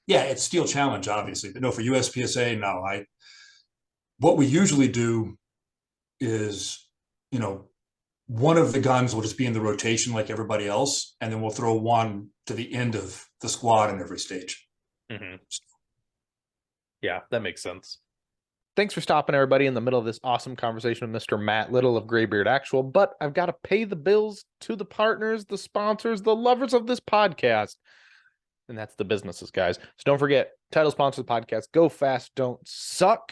Yeah, it's steel challenge, obviously, but no, for USPSA, no. What we usually do is, you know, one of the guns will just be in the rotation like everybody else, and then we'll throw one to the end of the squad in every stage. Hmm. Yeah, that makes sense. Thanks for stopping, everybody, in the middle of this awesome conversation with Mr. Matt Little of Graybeard Actual. But I've got to pay the bills to the partners, the sponsors, the lovers of this podcast. And that's the businesses, guys. So don't forget, title sponsor of the podcast, Go Fast, Don't Suck.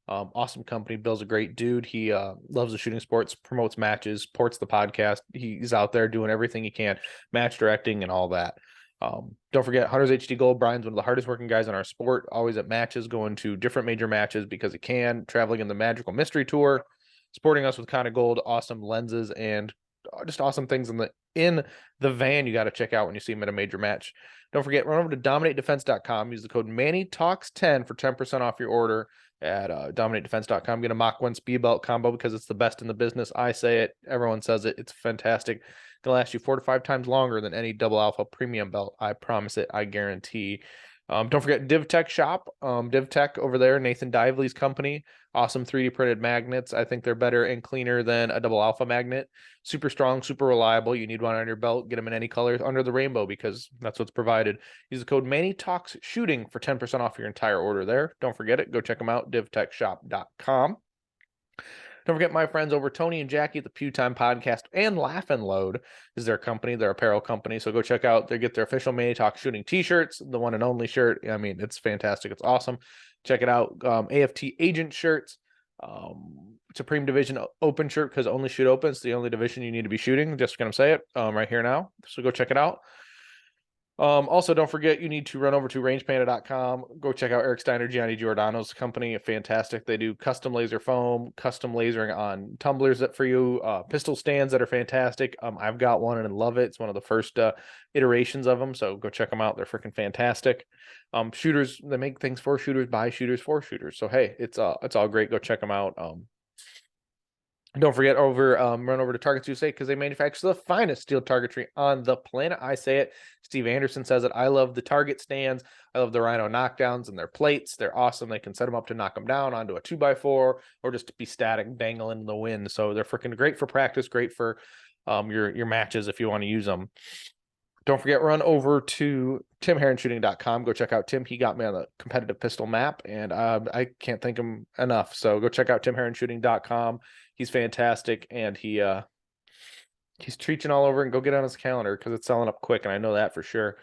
Awesome company. Bill's a great dude. He loves the shooting sports, promotes matches, ports the podcast. He's out there doing everything he can, match directing and all that. Don't forget Hunters HD Gold. Brian's one of the hardest working guys in our sport, always at matches, going to different major matches because he can, traveling in the Magical Mystery Tour, supporting us with kind of gold, awesome lenses, and just awesome things in the van you got to check out when you see him at a major match. Don't forget, run over to dominatedefense.com. Use the code MannyTalks10 for 10% off your order at dominatedefense.com. Get a Mach 1 speed belt combo because it's the best in the business. I say it. Everyone says it. It's fantastic. It'll last you 4 to 5 times longer than any double alpha premium belt. I promise it. I guarantee. Don't forget DivTech shop. DivTech over there, Nathan Dively's company. Awesome 3D printed magnets. I think they're better and cleaner than a double alpha magnet. Super strong, super reliable. You need one on your belt. Get them in any color under the rainbow because that's what's provided. Use the code Manny Talks Shooting for 10% off your entire order there. Don't forget it. Go check them out, divtechshop.com. Don't forget my friends over Tony and Jackie at the Pew Time Podcast and Laugh and Load is their company, their apparel company. So go check out, they get their official Manny Talk Shooting t-shirts, the one and only shirt. I mean, it's fantastic. It's awesome. Check it out. AFT agent shirts, Supreme Division open shirt because only shoot open. It's the only division you need to be shooting. Just going to say it right here now. So go check it out. Also, don't forget you need to run over to rangepanda.com. Go check out Eric Steiner, Gianni Giordano's company. Fantastic. They do custom laser foam, custom lasering on tumblers that for you, pistol stands that are fantastic. I've got one and I love it. It's one of the first iterations of them. So go check them out. They're freaking fantastic. Shooters, they make things for shooters, by shooters, for shooters. So hey, it's all great. Go check them out. Don't forget run over to Targets USA because they manufacture the finest steel targetry on the planet. I say it. Steve Anderson says it. I love the target stands. I love the Rhino knockdowns and their plates. They're awesome. They can set them up to knock them down onto a 2x4 or just to be static, dangling in the wind. So they're freaking great for practice, great for your matches if you want to use them. Don't forget, run over to timheronshooting.com. Go check out Tim. He got me on the competitive pistol map, and I can't thank him enough. So go check out timheronshooting.com. He's fantastic, and he's treaching all over, and go get on his calendar because it's selling up quick, and I know that for sure.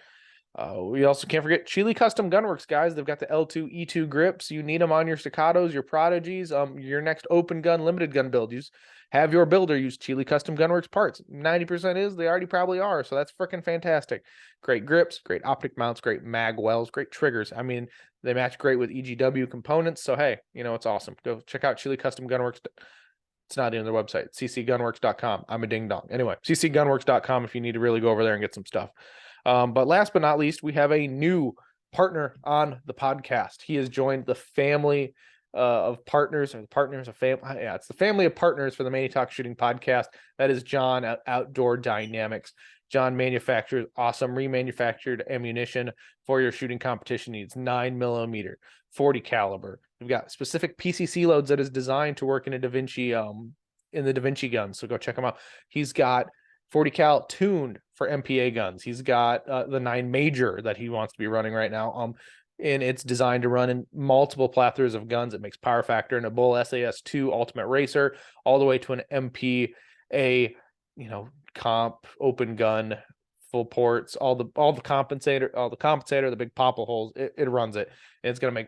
We also can't forget Chile Custom Gunworks, guys. They've got the L2 E2 grips. You need them on your Staccatos, your Prodigies, your next open gun, limited gun build. Have your builder use Chile Custom Gunworks parts. 90% is they already probably are, so that's freaking fantastic. Great grips, great optic mounts, great mag wells, great triggers. I mean, they match great with EGW components. So hey, it's awesome. Go check out Chile Custom Gunworks. It's not in their website, ccgunworks.com. I'm a ding dong. Anyway, ccgunworks.com if you need to really go over there and get some stuff. But last but not least, we have a new partner on the podcast. He has joined the family of partners, or partners of family. Yeah, it's the family of partners for the Manny Talks Shooting podcast. That is John at Outdoor Dynamics. John manufactures awesome remanufactured ammunition for your shooting competition needs. 9mm, 40 caliber. We've got specific PCC loads that is designed to work in a Da Vinci in the Da Vinci gun. So go check him out. He's got 40 cal tuned for MPA guns. He's got the 9 Major that he wants to be running right now. And it's designed to run in multiple plethores of guns. It makes power factor in a Bull SAS2 Ultimate Racer all the way to an MPA, comp, open gun, full ports, all the compensator, the big popple holes. It runs it. And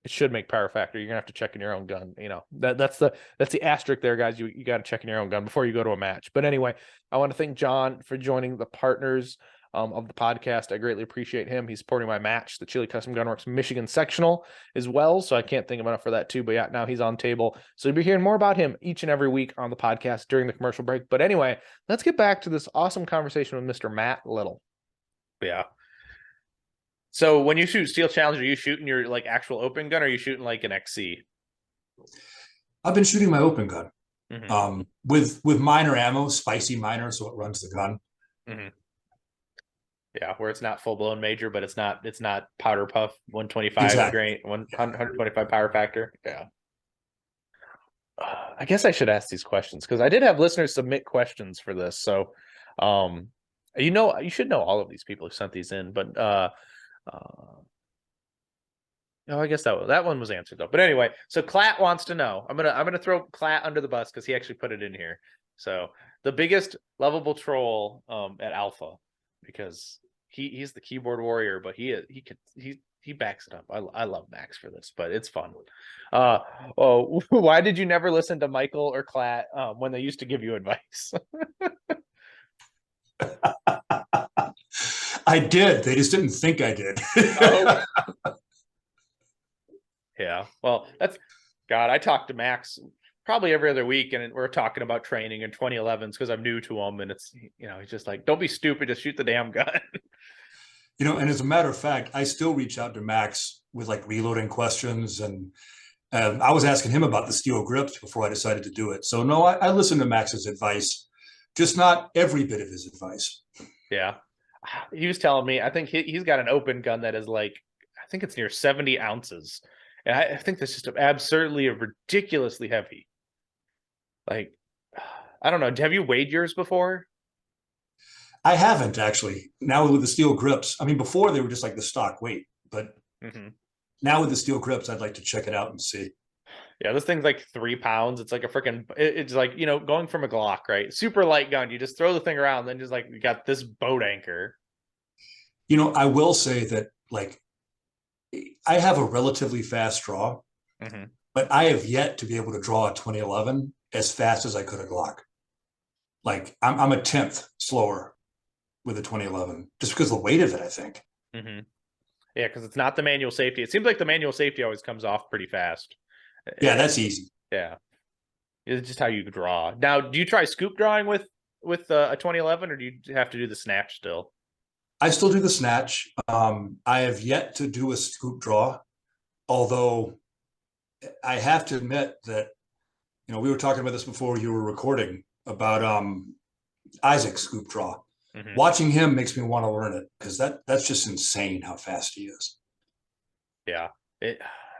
it should make power factor. You're gonna have to check in your own gun. That's the asterisk there, guys. You got to check in your own gun before you go to a match. But anyway, I want to thank John for joining the partners of the podcast. I greatly appreciate him. He's supporting my match, the Chile Custom Gunworks Michigan sectional as well. So I can't thank him enough for that too. But yeah, now he's on table. So you'll be hearing more about him each and every week on the podcast during the commercial break. But anyway, let's get back to this awesome conversation with Mr. Matt Little. Yeah. So when you shoot Steel Challenge, are you shooting your actual open gun, or are you shooting like an XC? I've been shooting my open gun with minor ammo, spicy minor, so it runs the gun. Yeah, where it's not full blown major, but it's not powder puff 125 grain, 125 power factor. Yeah. I guess I should ask these questions because I did have listeners submit questions for this. So, you should know all of these people who sent these in, but I guess that one was answered though. But anyway, so Clat wants to know. I'm gonna throw Clat under the bus because he actually put it in here. So the biggest lovable troll at Alpha, because he's the keyboard warrior, but he backs it up. I love Max for this, but it's fun. Why did you never listen to Michael or Clat when they used to give you advice? I did. They just didn't think I did. Oh. Yeah. Well, I talk to Max probably every other week, and we're talking about training in 2011s because I'm new to him, and it's he's just like, don't be stupid, just shoot the damn gun. And as a matter of fact, I still reach out to Max with reloading questions, and I was asking him about the steel grips before I decided to do it. So no, I listen to Max's advice, just not every bit of his advice. Yeah. He was telling me, I think he's got an open gun that is I think it's near 70 ounces. And I think that's just absurdly, ridiculously heavy. I don't know. Have you weighed yours before? I haven't actually. Now with the steel grips, I mean, before they were just the stock weight, but now with the steel grips, I'd like to check it out and see. Yeah, this thing's 3 pounds. It's it's going from a Glock, right? Super light gun. You just throw the thing around, and then just you got this boat anchor. I will say that I have a relatively fast draw, but I have yet to be able to draw a 2011 as fast as I could a Glock. I'm a 10th slower with a 2011 just because of the weight of it, I think. Yeah, because it's not the manual safety. It seems like the manual safety always comes off pretty fast. Yeah, that's easy. Yeah, it's just how you draw. Now, do you try scoop drawing with a 2011, or do you have to do the snatch still? I still do the snatch. I have yet to do a scoop draw, although I have to admit that, we were talking about this before you were recording about Isaac's scoop draw. Watching him makes me want to learn it because that's just insane how fast he is. Yeah,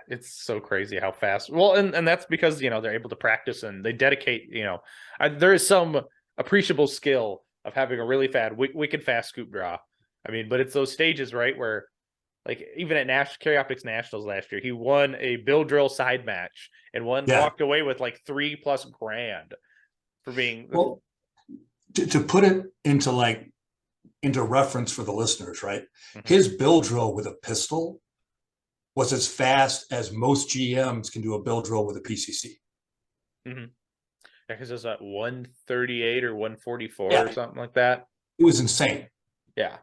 it's so crazy how fast. Well, and that's because they're able to practice and they dedicate. There is some appreciable skill of having a really wicked fast scoop draw. I mean, but it's those stages, right, where even at Carry Optics Nationals last year, he won a Bill Drill side match and walked away with $3+ grand for being. Well, to put it into into reference for the listeners, right? Mhm. His bill drill with a pistol was as fast as most GMs can do a bill drill with a PCC. Yeah, because it was at 138 or 144 Yeah. or something like that. It was insane. Yeah.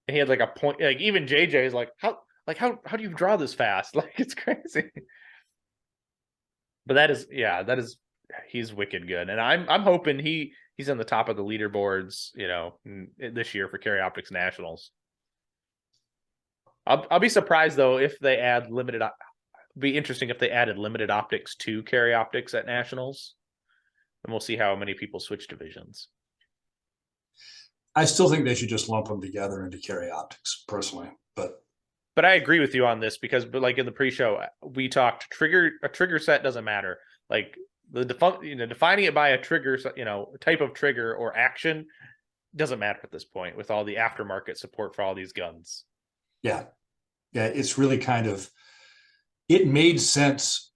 And he had like a point, like even JJ is like, how do you draw this fast? Like, it's crazy. But that is he's wicked good. And I'm hoping he's on the top of the leaderboards, this year for Carry Optics Nationals. I'll be surprised though if they add limited. Be interesting if they added limited optics to Carry Optics at Nationals, and we'll see how many people switch divisions. I still think they should just lump them together into Carry Optics, personally. But I agree with you on this because, but like in the pre-show, we talked a trigger set doesn't matter. Like defining it by a trigger, type of trigger or action doesn't matter at this point with all the aftermarket support for all these guns. Yeah, it's really kind of, it made sense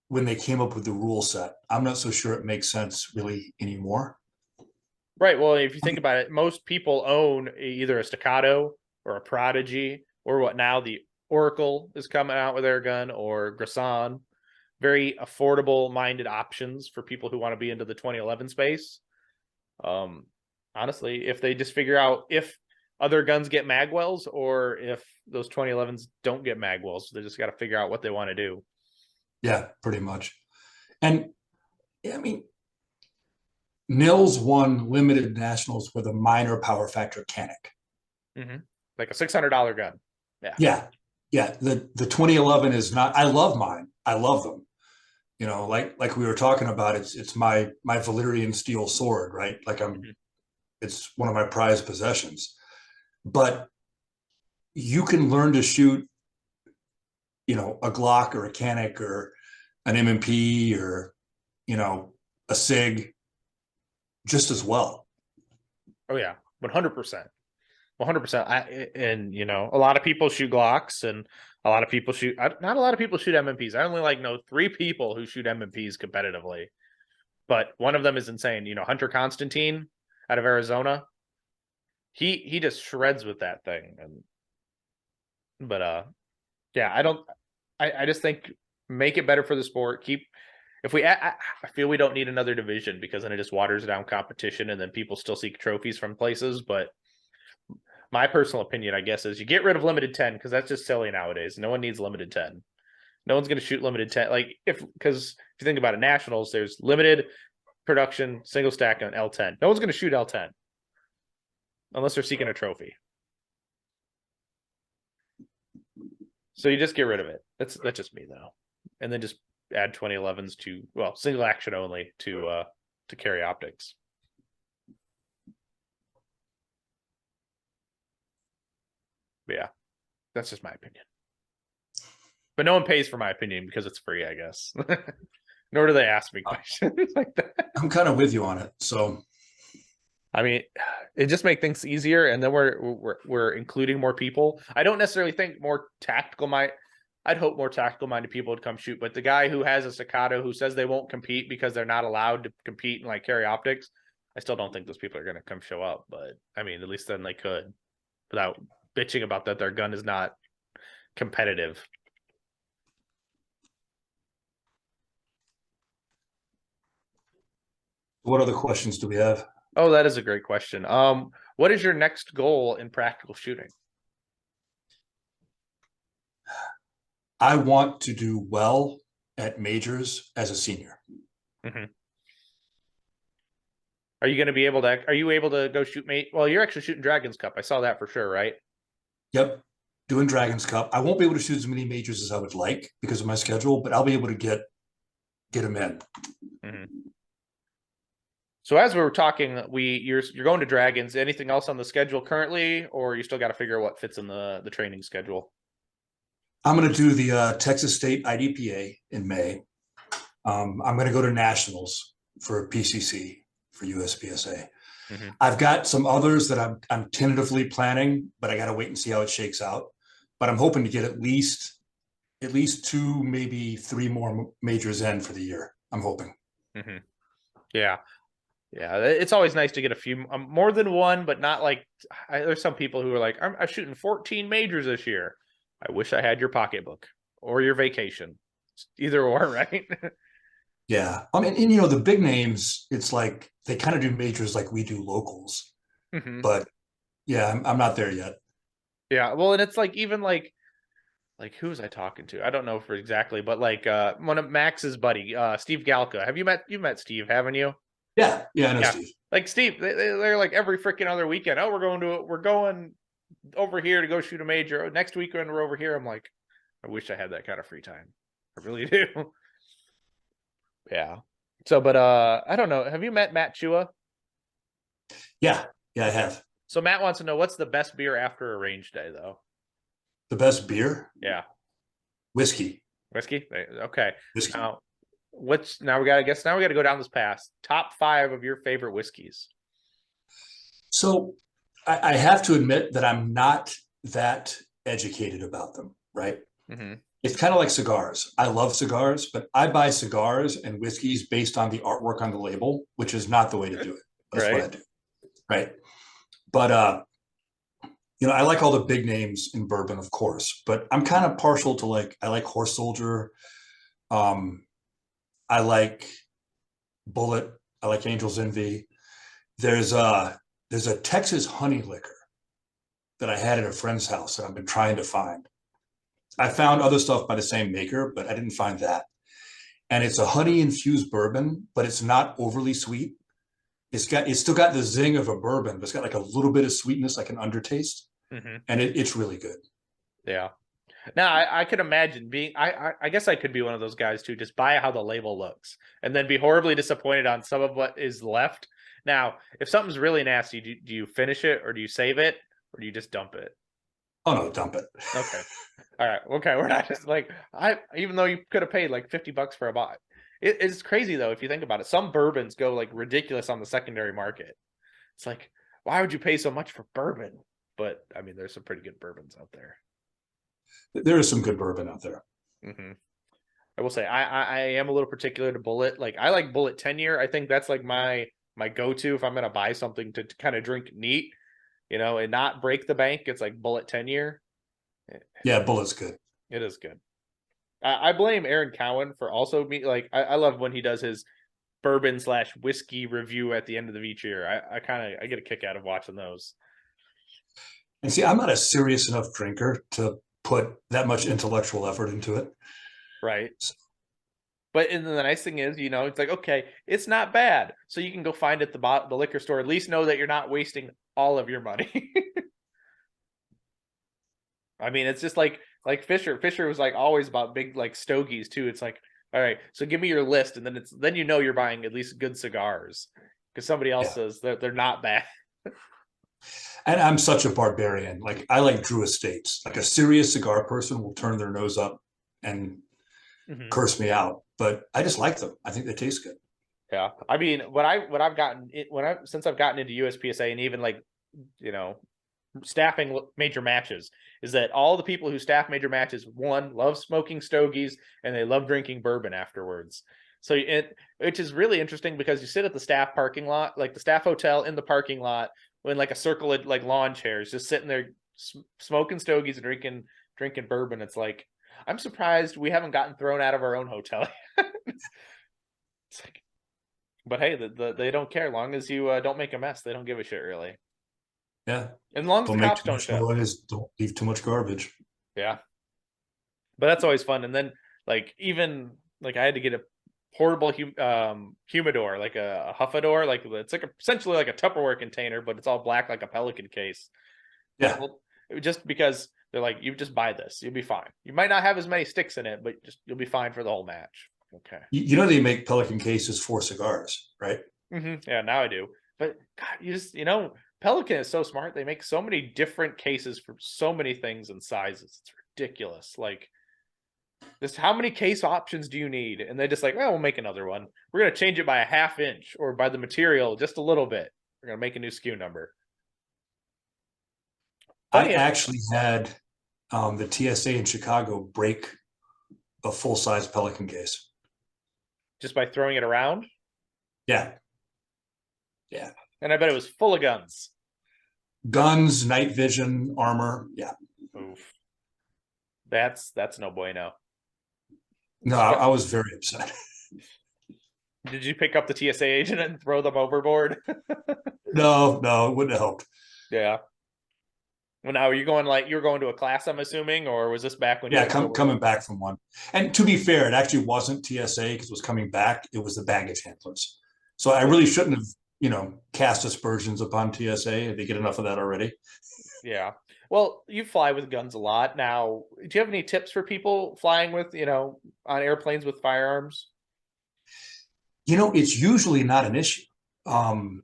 when they came up with the rule set. I'm not so sure it makes sense really anymore. Right. Well, if you think about it, most people own either a Staccato or a Prodigy or what now the Oracle is coming out with their gun, or Grasan. Very affordable minded options for people who want to be into the 2011 space. Honestly, if they just figure out if other guns get magwells or if those 2011s don't get magwells, they just got to figure out what they want to do. Yeah, pretty much. And I mean, Nils won limited nationals with a minor power factor Canic. Like a $600 gun. Yeah. The 2011 is not. I love mine. I love them. Like we were talking about. It's my Valyrian steel sword, right? Like it's one of my prized possessions. But you can learn to shoot, a Glock or a Canic or an M&P or, a SIG just as well. Oh yeah, 100%. 100%. And a lot of people shoot Glocks, and a lot of people shoot. Not a lot of people shoot MMPs. I only know 3 people who shoot MMPs competitively, but one of them is insane. Hunter Constantine out of Arizona. He just shreds with that thing, yeah, I just think make it better for the sport. I feel we don't need another division because then it just waters down competition, and then people still seek trophies from places, but. My personal opinion, I guess, is you get rid of limited 10 because that's just silly nowadays. No one needs limited 10. No one's going to shoot limited 10. Because if you think about it, nationals, there's limited production, single stack, and L10. No one's going to shoot L10 unless they're seeking a trophy. So you just get rid of it. That's just me though, and then just add 2011s to single action only to Carry Optics. But yeah, that's just my opinion. But no one pays for my opinion because it's free, I guess. Nor do they ask me questions like that. I'm kind of with you on it. So, I mean, it just makes things easier, and then we're including more people. I don't necessarily think more tactical I'd hope more tactical minded people would come shoot, but the guy who has a Staccato who says they won't compete because they're not allowed to compete in Carry Optics, I still don't think those people are going to come show up. But I mean, at least then they could without bitching about that their gun is not competitive. what other questions do we have? Oh, that is a great question. What is your next goal in practical shooting? I want to do well at majors as a senior. Are you going to be able to? Are you able to go shoot Well, you're actually shooting Dragons Cup. I saw that for sure, right? Yep, doing Dragons Cup. I won't be able to shoot as many majors as I would like because of my schedule, but I'll be able to get them in. So as we were talking, you're going to Dragons. Anything else on the schedule currently, or you still got to figure out what fits in the training schedule? I'm going to do the Texas State IDPA in May. I'm going to go to nationals for PCC for USPSA. I've got some others that I'm tentatively planning, but I got to wait and see how it shakes out. But I'm hoping to get at least 2, maybe 3 more majors in for the year. I'm hoping. Yeah. Yeah, it's always nice to get a few more than one, but not like there's some people who are like, I'm shooting 14 majors this year. I wish I had your pocketbook or your vacation, either or, right? Yeah. I mean, and you know, the big names, it's like they kind of do majors like we do locals. Hmm. But yeah, I'm not there yet. Yeah, well, and it's like even like who was I talking to? I don't know for exactly, but like one of Max's buddy, Steve Galka. Have you met Steve, haven't you? Yeah. Yeah, I know Yeah. Steve. Like Steve, they're like every freaking other weekend. Oh, we're going over here to go shoot a major. Oh, next weekend we're over here. I'm like, I wish I had that kind of free time. I really do. Yeah. So, but I don't know. Have you met Matt Chua? Yeah. Yeah, I Okay. have. So Matt wants to know what's the best beer after a range day, though. The best beer? Yeah. Whiskey. Whiskey. Okay. Whiskey. Now, what's now we got? I guess now we got to go down this path. Top 5 of your favorite whiskeys. So I have to admit that I'm not that educated about them, right? Mm-hmm. It's kind of like cigars. I love cigars, but I buy cigars and whiskeys based on the artwork on the label, which is not the way to do it. That's what I Right. do. Right. But you know, I like all the big names in bourbon, of course, but I'm kind of partial to like I like Horse Soldier. Um, I like Bullet. I like Angel's Envy. There's a there's a Texas honey liquor that I had at a friend's house that I've been trying to find. I found other stuff by the same maker, but I didn't find that. And it's a honey infused bourbon, but it's not overly sweet. It's still got the zing of a bourbon, but it's got like a little bit of sweetness, like an undertaste, Mm-hmm. and it's really good. Yeah. Now I could imagine being. I guess I could be one of those guys too. Just buy how the label looks, and then be horribly disappointed on some of what is left. Now, if something's really nasty, do you finish it or do you save it or do you just dump it? Oh no, dump it. Okay. All right. Okay. We're not just like even though you could have paid like $50 for a bot. It's crazy though if you think about it. Some bourbons go like ridiculous on the secondary market. It's like, why would you pay so much for bourbon? But I mean, there's some pretty good bourbons out there. There is some good bourbon out there. Mm-hmm. I will say I am a little particular to Bullet. Like I like Bullet 10-year. I think that's like my go-to if I'm gonna buy something to kind of drink neat, and not break the bank. It's like Bullet 10-year. Yeah, Bullet's good. It is good. I blame Aaron Cowan for also me. Like I love when he does his bourbon/whiskey review at the end of each year. I get a kick out of watching those. And see, I'm not a serious enough drinker to put that much intellectual effort into it. Right. But and the nice thing is, it's like, okay, it's not bad. So you can go find it at the liquor store. At least know that you're not wasting all of your money. I mean, it's just like Fisher. Fisher was like always about big like stogies too. It's like, all right, so give me your list, and then you're buying at least good cigars because somebody else says that they're not bad. And I'm such a barbarian. Like I like Drew Estates. Like a serious cigar person will turn their nose up and curse me out, but I just like them. I think they taste good. Yeah, I mean, since I've gotten into USPSA and even like, staffing major matches, is that all the people who staff major matches, one, love smoking stogies and they love drinking bourbon afterwards. So which is really interesting because you sit at the staff parking lot, like the staff hotel in the parking lot, in like a circle of like lawn chairs, just sitting there smoking stogies and drinking bourbon. It's like, I'm surprised we haven't gotten thrown out of our own hotel. It's like, but hey, they don't care. Long as you don't make a mess, they don't give a shit really. Yeah. And long as Don't the make cops too don't much show. noise. Don't leave too much garbage. Yeah. But that's always fun. And then like even like I had to get a portable humidor, like a huffador, like it's like essentially like a Tupperware container, but it's all black like a Pelican case. Yeah. Just because they're like, you just buy this, you'll be fine. You might not have as many sticks in it, but you'll be fine for the whole match. Okay. You know they make Pelican cases for cigars, right? Mm-hmm. Yeah, now I do. But God, Pelican is so smart. They make so many different cases for so many things and sizes. It's ridiculous. Like, just how many case options do you need? And they just like, well, we'll make another one. We're gonna change it by a ½ inch or by the material just a little bit. We're gonna make a new SKU number. I actually had the TSA in Chicago break a full-size Pelican case. Just by throwing it around? Yeah. Yeah. And I bet it was full of guns. Guns, night vision, armor. Yeah. Oof. That's no bueno. No, I was very upset. Did you pick up the TSA agent and throw them overboard? No, it wouldn't have helped. Yeah. Well, now you were going to a class, I'm assuming, or was this back when you Yeah, had coming back from one. And to be fair, it actually wasn't TSA because it was coming back. It was the baggage handlers. So I really shouldn't have, cast aspersions upon TSA. They get enough of that already. Yeah. Well, you fly with guns a lot. Now, do you have any tips for people flying with, on airplanes with firearms? It's usually not an issue. The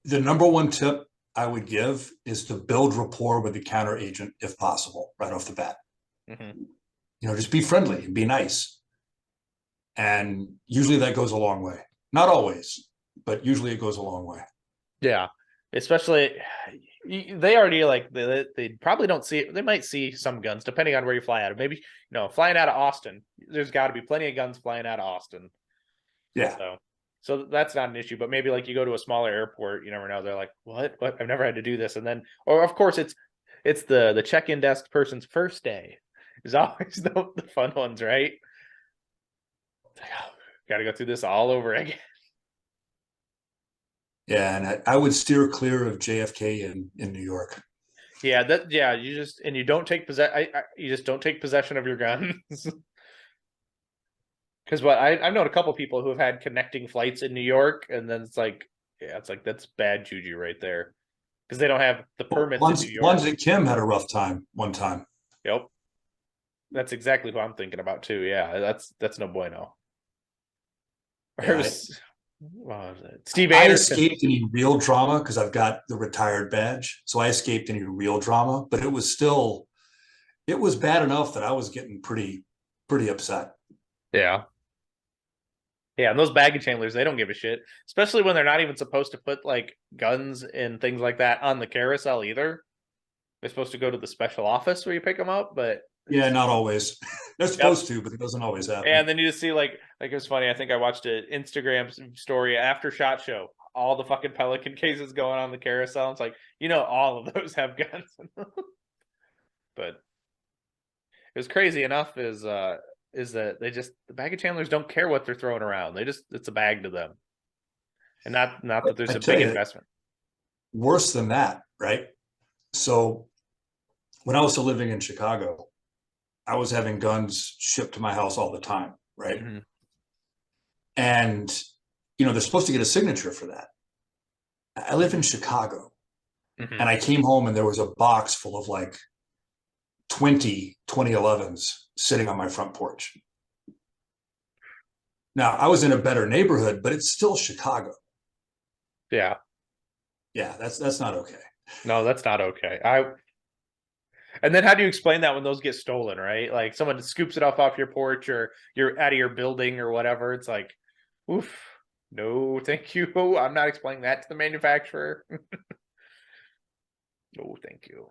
number one tip I would give is to build rapport with the counter agent if possible, right off the bat. Mm-hmm. Just be friendly and be nice. And usually that goes a long way. Not always, but usually it goes a long way. Yeah. Especially, they already they probably don't see it. They might see some guns depending on where you fly out of. Maybe, flying out of Austin, there's got to be plenty of guns flying out of Austin. Yeah. So that's not an issue, but maybe like you go to a smaller airport, you never know. They're like, what? I've never had to do this. And then, or of course it's the check-in desk person's first day is always the fun ones, right? Like, oh, got to go through this all over again. Yeah. And I would steer clear of JFK in New York. Yeah, you don't take you just don't take possession of your guns. Because I've known a couple people who have had connecting flights in New York, and then it's like that's bad juju right there, because they don't have the permits in New York. Ones Kim had a rough time one time. Yep, that's exactly who I'm thinking about too. Yeah, that's no bueno. Yeah, What was it? Steve I Anderson. escaped any real drama because I've got the retired badge, so I escaped any real drama. But it was bad enough that I was getting pretty upset. Yeah. Yeah, and those baggage handlers, they don't give a shit, especially when they're not even supposed to put like guns and things like that on the carousel either. They're supposed to go to the special office where you pick them up, but yeah, not always. They're supposed to, but it doesn't always happen. And then you just see like it was funny. I think I watched an Instagram story after SHOT Show. All the fucking Pelican cases going on the carousel. It's like, all of those have guns. But it was crazy enough is that the baggage handlers don't care what they're throwing around. It's a bag to them. And not that there's a big investment. Worse than that, right? So when I was still living in Chicago, I was having guns shipped to my house all the time, right? Mm-hmm. And they're supposed to get a signature for that. I live in Chicago, mm-hmm. and I came home and there was a box full of like 20 2011s sitting on my front porch. Now, I was in a better neighborhood, but it's still Chicago. Yeah. Yeah, that's not okay. No, that's not okay. And then how do you explain that when those get stolen, right? Like someone scoops it off your porch, or you're out of your building or whatever. It's like, oof, no, thank you. I'm not explaining that to the manufacturer. No, thank you.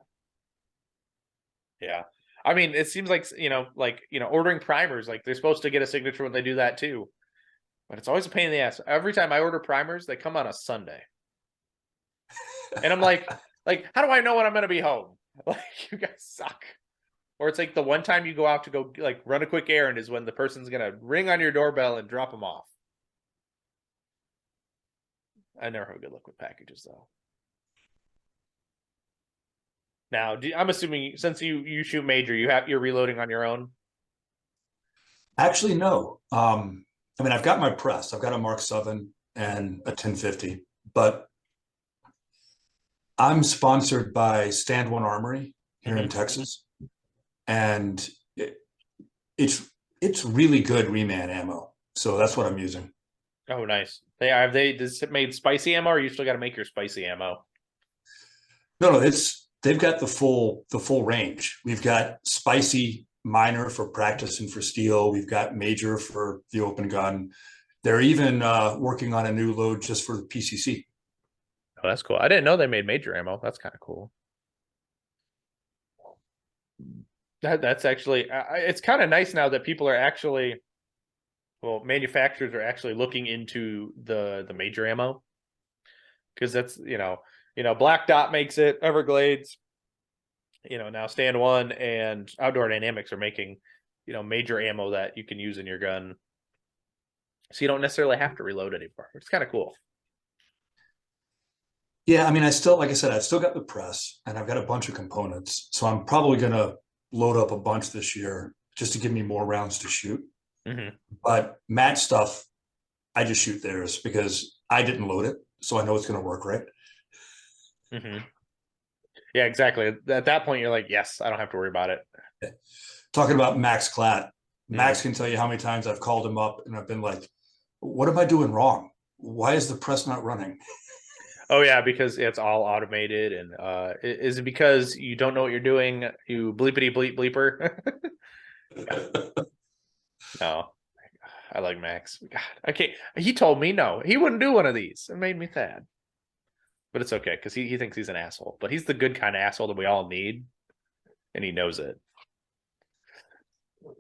Yeah. I mean, it seems like, ordering primers, like they're supposed to get a signature when they do that too. But it's always a pain in the ass. Every time I order primers, they come on a Sunday. And I'm like, how do I know when I'm going to be home? Like, you guys suck. Or it's like the one time you go out to go like run a quick errand is when the person's going to ring on your doorbell and drop them off. I never have good luck with packages though. Now, I'm assuming since you shoot major, you're reloading on your own. Actually, no. I've got my press. I've got a Mark 7 and a 1050, but I'm sponsored by Stand One Armory here in Texas, and it's really good reman ammo. So that's what I'm using. Oh, nice. Have they made spicy ammo, or you still got to make your spicy ammo? No, they've got the full range. We've got spicy minor for practice and for steel. We've got major for the open gun. They're even working on a new load just for the PCC. Oh, that's cool. I didn't know they made major ammo. That's kind of cool. That's actually, it's kind of nice now that people are actually, manufacturers are actually looking into the major ammo. because that's, Black Dot makes it, Everglades, now Stand One and Outdoor Dynamics are making, major ammo that you can use in your gun. So you don't necessarily have to reload anymore. It's kind of cool. Yeah, I mean, I still, like I said, I've still got the press and I've got a bunch of components. So I'm probably going to load up a bunch this year just to give me more rounds to shoot. Mm-hmm. But match stuff, I just shoot theirs because I didn't load it. So I know it's going to work right. Mm-hmm. Yeah, exactly. At that point, you're like, yes, I don't have to worry about it. Yeah. Talking about Max Klatt, Max can tell you how many times I've called him up and I've been like, what am I doing wrong? Why is the press not running? Oh yeah, because it's all automated. And is it because you don't know what you're doing? You bleepity bleep bleeper. No, I like Max. God, okay. He told me no, he wouldn't do one of these. It made me sad. But it's okay because he thinks he's an asshole. But he's the good kind of asshole that we all need, and he knows it.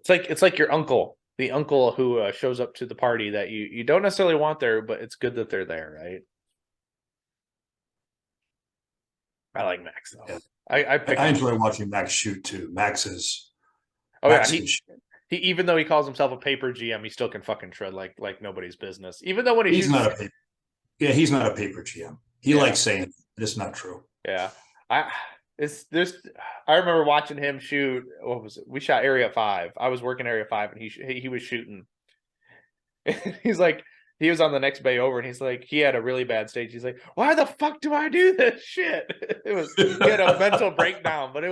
It's like your uncle, the uncle who shows up to the party that you don't necessarily want there, but it's good that they're there, right? I like Max though. Yeah. I enjoy watching Max shoot too. Max is. Oh Max yeah, he even though he calls himself a paper GM, he still can fucking tread like nobody's business. Even though when he's not a paper. Yeah, he's not a paper GM. He likes saying it. It's not true. Yeah, I remember watching him shoot. What was it? We shot Area 5. I was working Area 5, and he was shooting. He's like, he was on the next bay over, and he's like, he had a really bad stage. He's like, why the fuck do I do this shit? He had a mental breakdown, but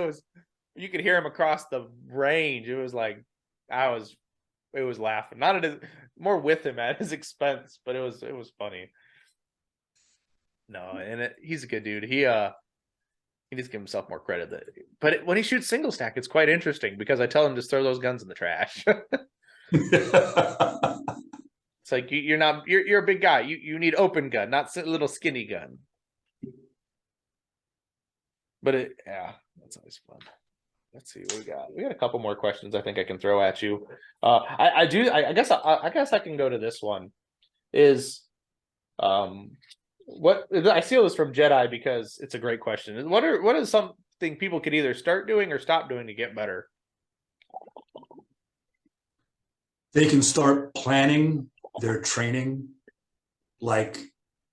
you could hear him across the range. It was like, it was laughing, not at his, more with him at his expense, but it was funny. No, and he's a good dude. He needs to give himself more credit. But when he shoots single stack, it's quite interesting because I tell him just throw those guns in the trash. It's like you're a big guy. You need open gun, not a little skinny gun. But that's always fun. Let's see what we got. We got a couple more questions I think I can throw at you. I guess I can go to this one. What I steal this from Jedi because it's a great question. What is something people could either start doing or stop doing to get better? They can start planning their training like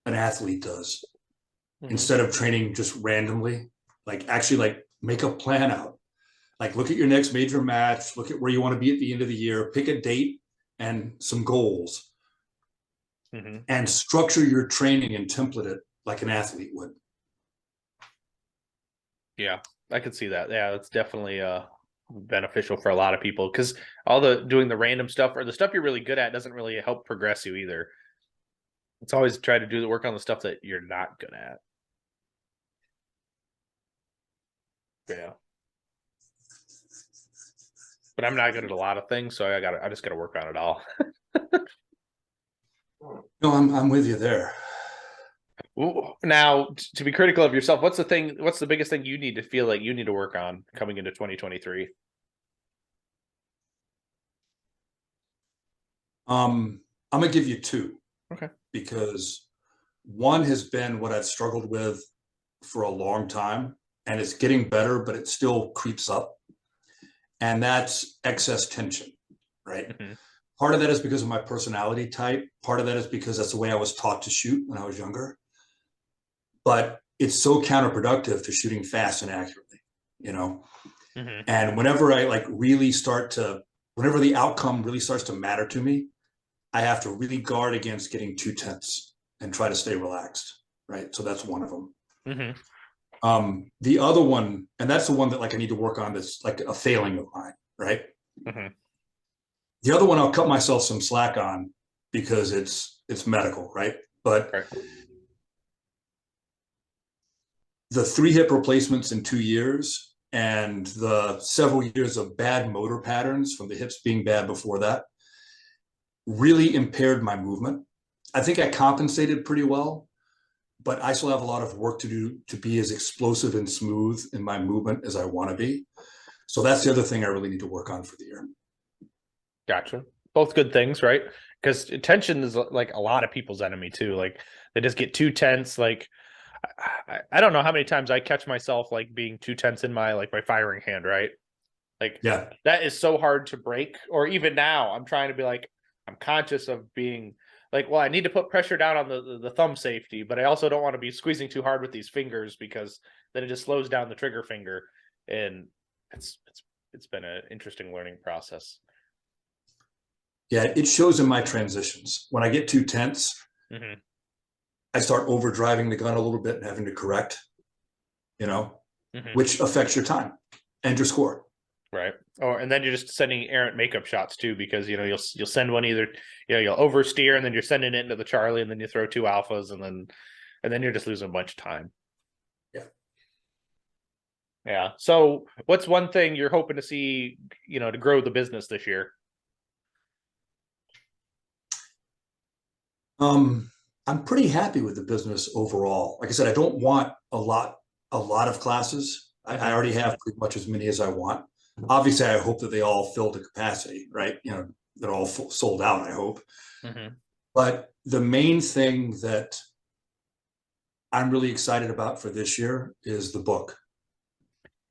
an athlete does, instead of training just randomly. Like actually, like make a plan out. Like look at your next major match. Look at where you want to be at the end of the year. Pick a date and some goals. And structure your training and template it like an athlete would. Yeah, I could see that. Yeah, that's definitely beneficial for a lot of people because doing the random stuff or the stuff you're really good at doesn't really help progress you either. It's always try to do the work on the stuff that you're not good at. Yeah. But I'm not good at a lot of things, so I just gotta work on it all. No, I'm with you there. Now, to be critical of yourself, what's the biggest thing you need to feel like you need to work on coming into 2023? I'm gonna give you two. Okay. Because one has been what I've struggled with for a long time, and it's getting better, but it still creeps up. And that's excess tension, right? Part of that is because of my personality type. Part of that is because that's the way I was taught to shoot when I was younger. But it's so counterproductive to shooting fast and accurately, And whenever I whenever the outcome really starts to matter to me, I have to really guard against getting too tense and try to stay relaxed, right? So that's one of them. The other one, and that's the one that I need to work on, that's like a failing of mine, right? The other one I'll cut myself some slack on because it's medical, right? But the 3 hip replacements in 2 years and the several years of bad motor patterns from the hips being bad before that really impaired my movement. I think I compensated pretty well, but I still have a lot of work to do to be as explosive and smooth in my movement as I want to be. So that's the other thing I really need to work on for the year. Gotcha. Both good things, right? because tension is like a lot of people's enemy too. Like they just get too tense. Like I don't know how many times I catch myself like being too tense in my firing hand, right? Like Yeah. that is so hard to break. Or even now, I'm trying to be like, I'm conscious of being like, well, I need to put pressure down on the thumb safety, but I also don't want to be squeezing too hard with these fingers because then it just slows down the trigger finger. And it's been an interesting learning process. Yeah, it shows in my transitions. When I get too tense, Mm-hmm. I start overdriving the gun a little bit and having to correct, Mm-hmm. which affects your time and your score. Right. Or and then you're just sending errant makeup shots too, because you'll send one either you'll oversteer and then you're sending it into the Charlie and then you throw two alphas and then you're just losing a bunch of time. Yeah. Yeah. So what's one thing you're hoping to see, to grow the business this year? I'm pretty happy with the business overall. Like I said, I don't want a lot of classes. I already have pretty much as many as I want. Obviously, I hope that they all fill to capacity, right? They're all sold out, I hope. Mm-hmm. But the main thing that I'm really excited about for this year is the book.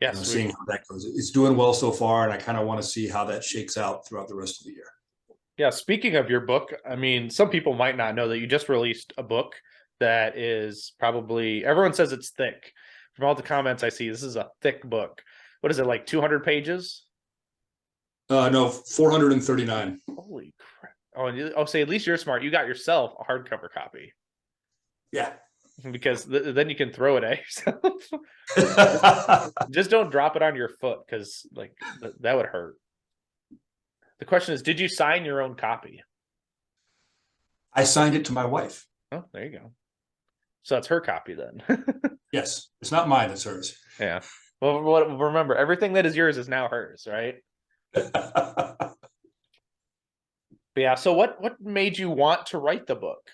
Yes. Seeing how that goes. It's doing well so far, and I kind of want to see how that shakes out throughout the rest of the year. Yeah. Speaking of your book, I mean, some people might not know that you just released a book that is probably, everyone says it's thick. From all the comments I see, this is a thick book. What is it, like 200 pages? No, 439. Holy crap. Oh, say at least you're smart. You got yourself a hardcover copy. Yeah. Because then you can throw it at yourself. Just don't drop it on your foot because that would hurt. The question is, did you sign your own copy? I signed it to my wife. Oh, there you go. So it's her copy then. Yes. It's not mine, it's hers. Yeah. Well, remember, everything that is yours is now hers, right? But yeah. So what made you want to write the book?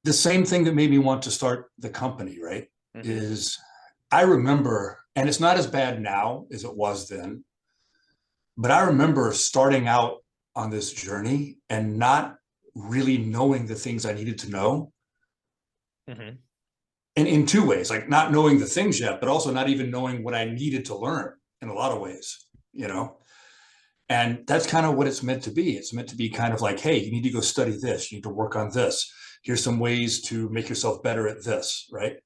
The same thing that made me want to start the company, right? Mm-hmm. Is I remember, and it's not as bad now as it was then, but I remember starting out on this journey and not really knowing the things I needed to know. Mm-hmm. And in two ways, like not knowing the things yet, but also not even knowing what I needed to learn in a lot of ways, And that's kind of what it's meant to be. It's meant to be kind of like, hey, you need to go study this. You need to work on this. Here's some ways to make yourself better at this, right?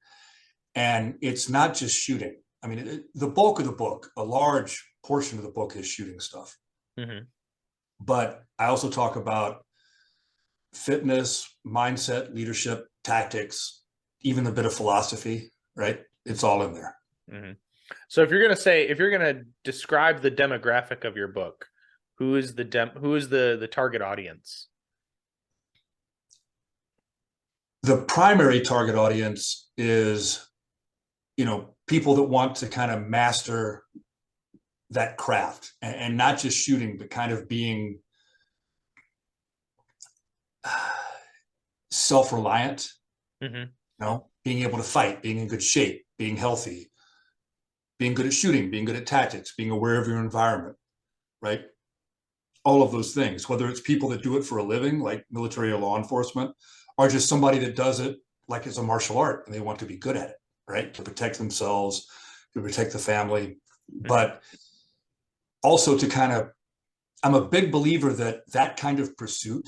And it's not just shooting. I mean, the bulk of the book, a large portion of the book is shooting stuff. Mm-hmm. But I also talk about fitness, mindset, leadership, tactics, even a bit of philosophy, right? It's all in there. Mm-hmm. So if you're gonna describe the demographic of your book, who is the target audience? The primary target audience is, people that want to kind of master that craft and not just shooting, but kind of being self-reliant, being able to fight, being in good shape, being healthy, being good at shooting, being good at tactics, being aware of your environment, right? All of those things, whether it's people that do it for a living, like military or law enforcement, or just somebody that does it like it's a martial art and they want to be good at it, right? To protect themselves, to protect the family, but also to kind of, I'm a big believer that kind of pursuit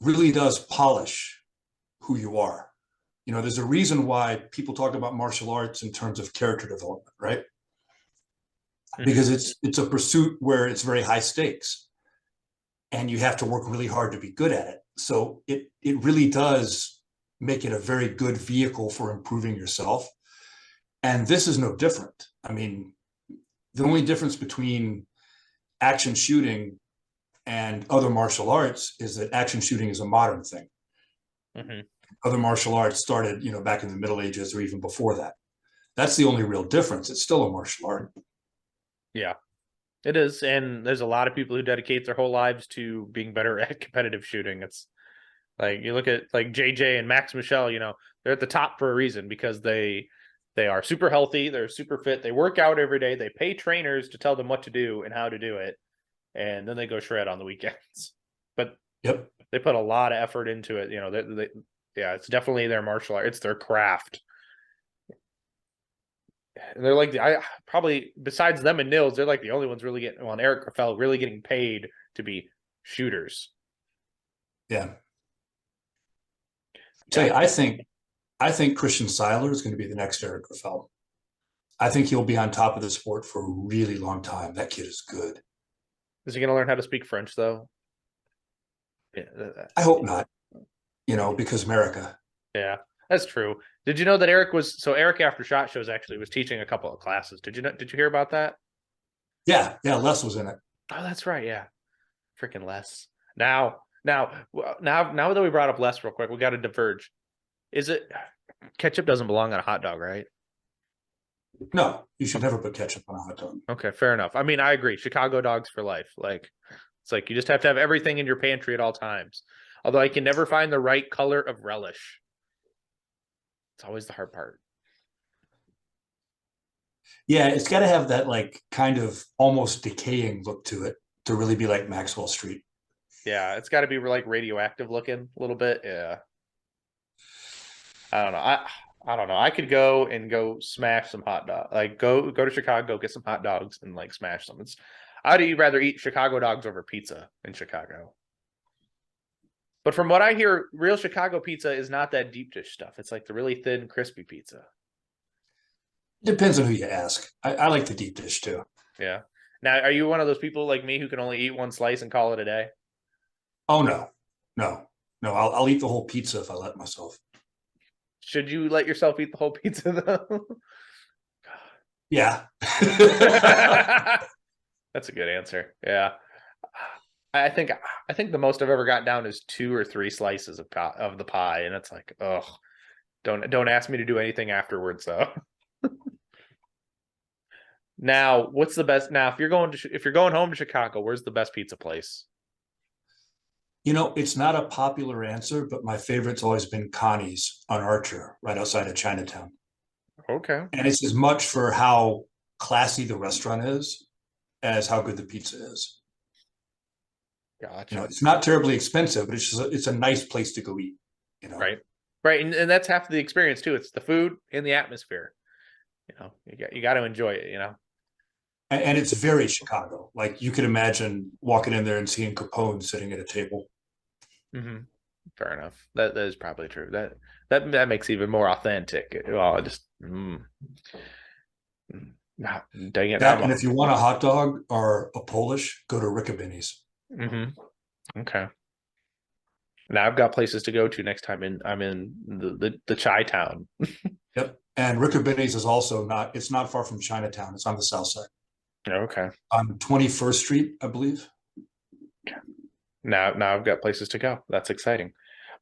really does polish who you are. There's a reason why people talk about martial arts in terms of character development, right? Mm-hmm. Because it's a pursuit where it's very high stakes and you have to work really hard to be good at it. So it really does make it a very good vehicle for improving yourself. And this is no different. I mean, the only difference between action shooting and other martial arts is that action shooting is a modern thing. Mm-hmm. Other martial arts started, back in the Middle Ages or even before that. That's the only real difference. It's still a martial art. Yeah, it is. And there's a lot of people who dedicate their whole lives to being better at competitive shooting. It's like, you look at like JJ and Max Michel, they're at the top for a reason because they are super healthy. They're super fit. They work out every day. They pay trainers to tell them what to do and how to do it. and then they go shred on the weekends. But Yep. they put a lot of effort into it. Yeah, it's definitely their martial art. It's their craft. And they're like I probably besides them and Nils, they're like the only ones really getting and Eric Graffel really getting paid to be shooters. Yeah. Tell you, I think Christian Seiler is going to be the next Eric Graffel. I think he'll be on top of the sport for a really long time. That kid is good. Is he going to learn how to speak French though? Yeah, I hope not. Because America. Yeah, that's true. Did you know that Eric after SHOT Shows actually was teaching a couple of classes? Did you hear about that? Yeah, Les was in it. Oh, that's right. Yeah, freaking Les. Now that we brought up Les real quick, we got to diverge. Is it ketchup doesn't belong on a hot dog, right? No, you should never put ketchup on a hot dog. Okay, fair enough. I mean, I agree. Chicago dogs for life. Like, it's like you just have to have everything in your pantry at all times. Although I can never find the right color of relish. It's always the hard part. Yeah, it's got to have that like kind of almost decaying look to it to really be like Maxwell Street. Yeah, it's got to be like radioactive looking a little bit. Yeah. I don't know. I don't know. I could go smash some hot dog. Like go to Chicago, get some hot dogs and like smash them. I'd rather eat Chicago dogs over pizza in Chicago. But from what I hear, real Chicago pizza is not that deep dish stuff. It's like the really thin, crispy pizza. Depends on who you ask. I like the deep dish too. Yeah. Now, are you one of those people like me who can only eat one slice and call it a day? Oh no. I'll eat the whole pizza if I let myself. Should you let yourself eat the whole pizza though? Yeah. That's a good answer. Yeah. I think the most I've ever got down is 2 or 3 slices of the pie, and it's like, oh, don't ask me to do anything afterwards though. Now, what's the best? Now, if you're going home to Chicago, where's the best pizza place? It's not a popular answer, but my favorite's always been Connie's on Archer, right outside of Chinatown. Okay. And it's as much for how classy the restaurant is as how good the pizza is. Gotcha. It's not terribly expensive, but it's a nice place to go eat. Right, and that's half the experience too. It's the food and the atmosphere. You got to enjoy it. And it's very Chicago. Like you could imagine walking in there and seeing Capone sitting at a table. Mm-hmm. Fair enough. That is probably true. That makes it even more authentic. Well, just dang it. And if you want a hot dog or a Polish, go to Riccabini's. Mm-hmm. Okay. Now I've got places to go to next time I'm in the Chi-town. Yep. And Riccabini's is also it's not far from Chinatown. It's on the south side. Okay. On 21st Street, I believe. Now I've got places to go. That's exciting.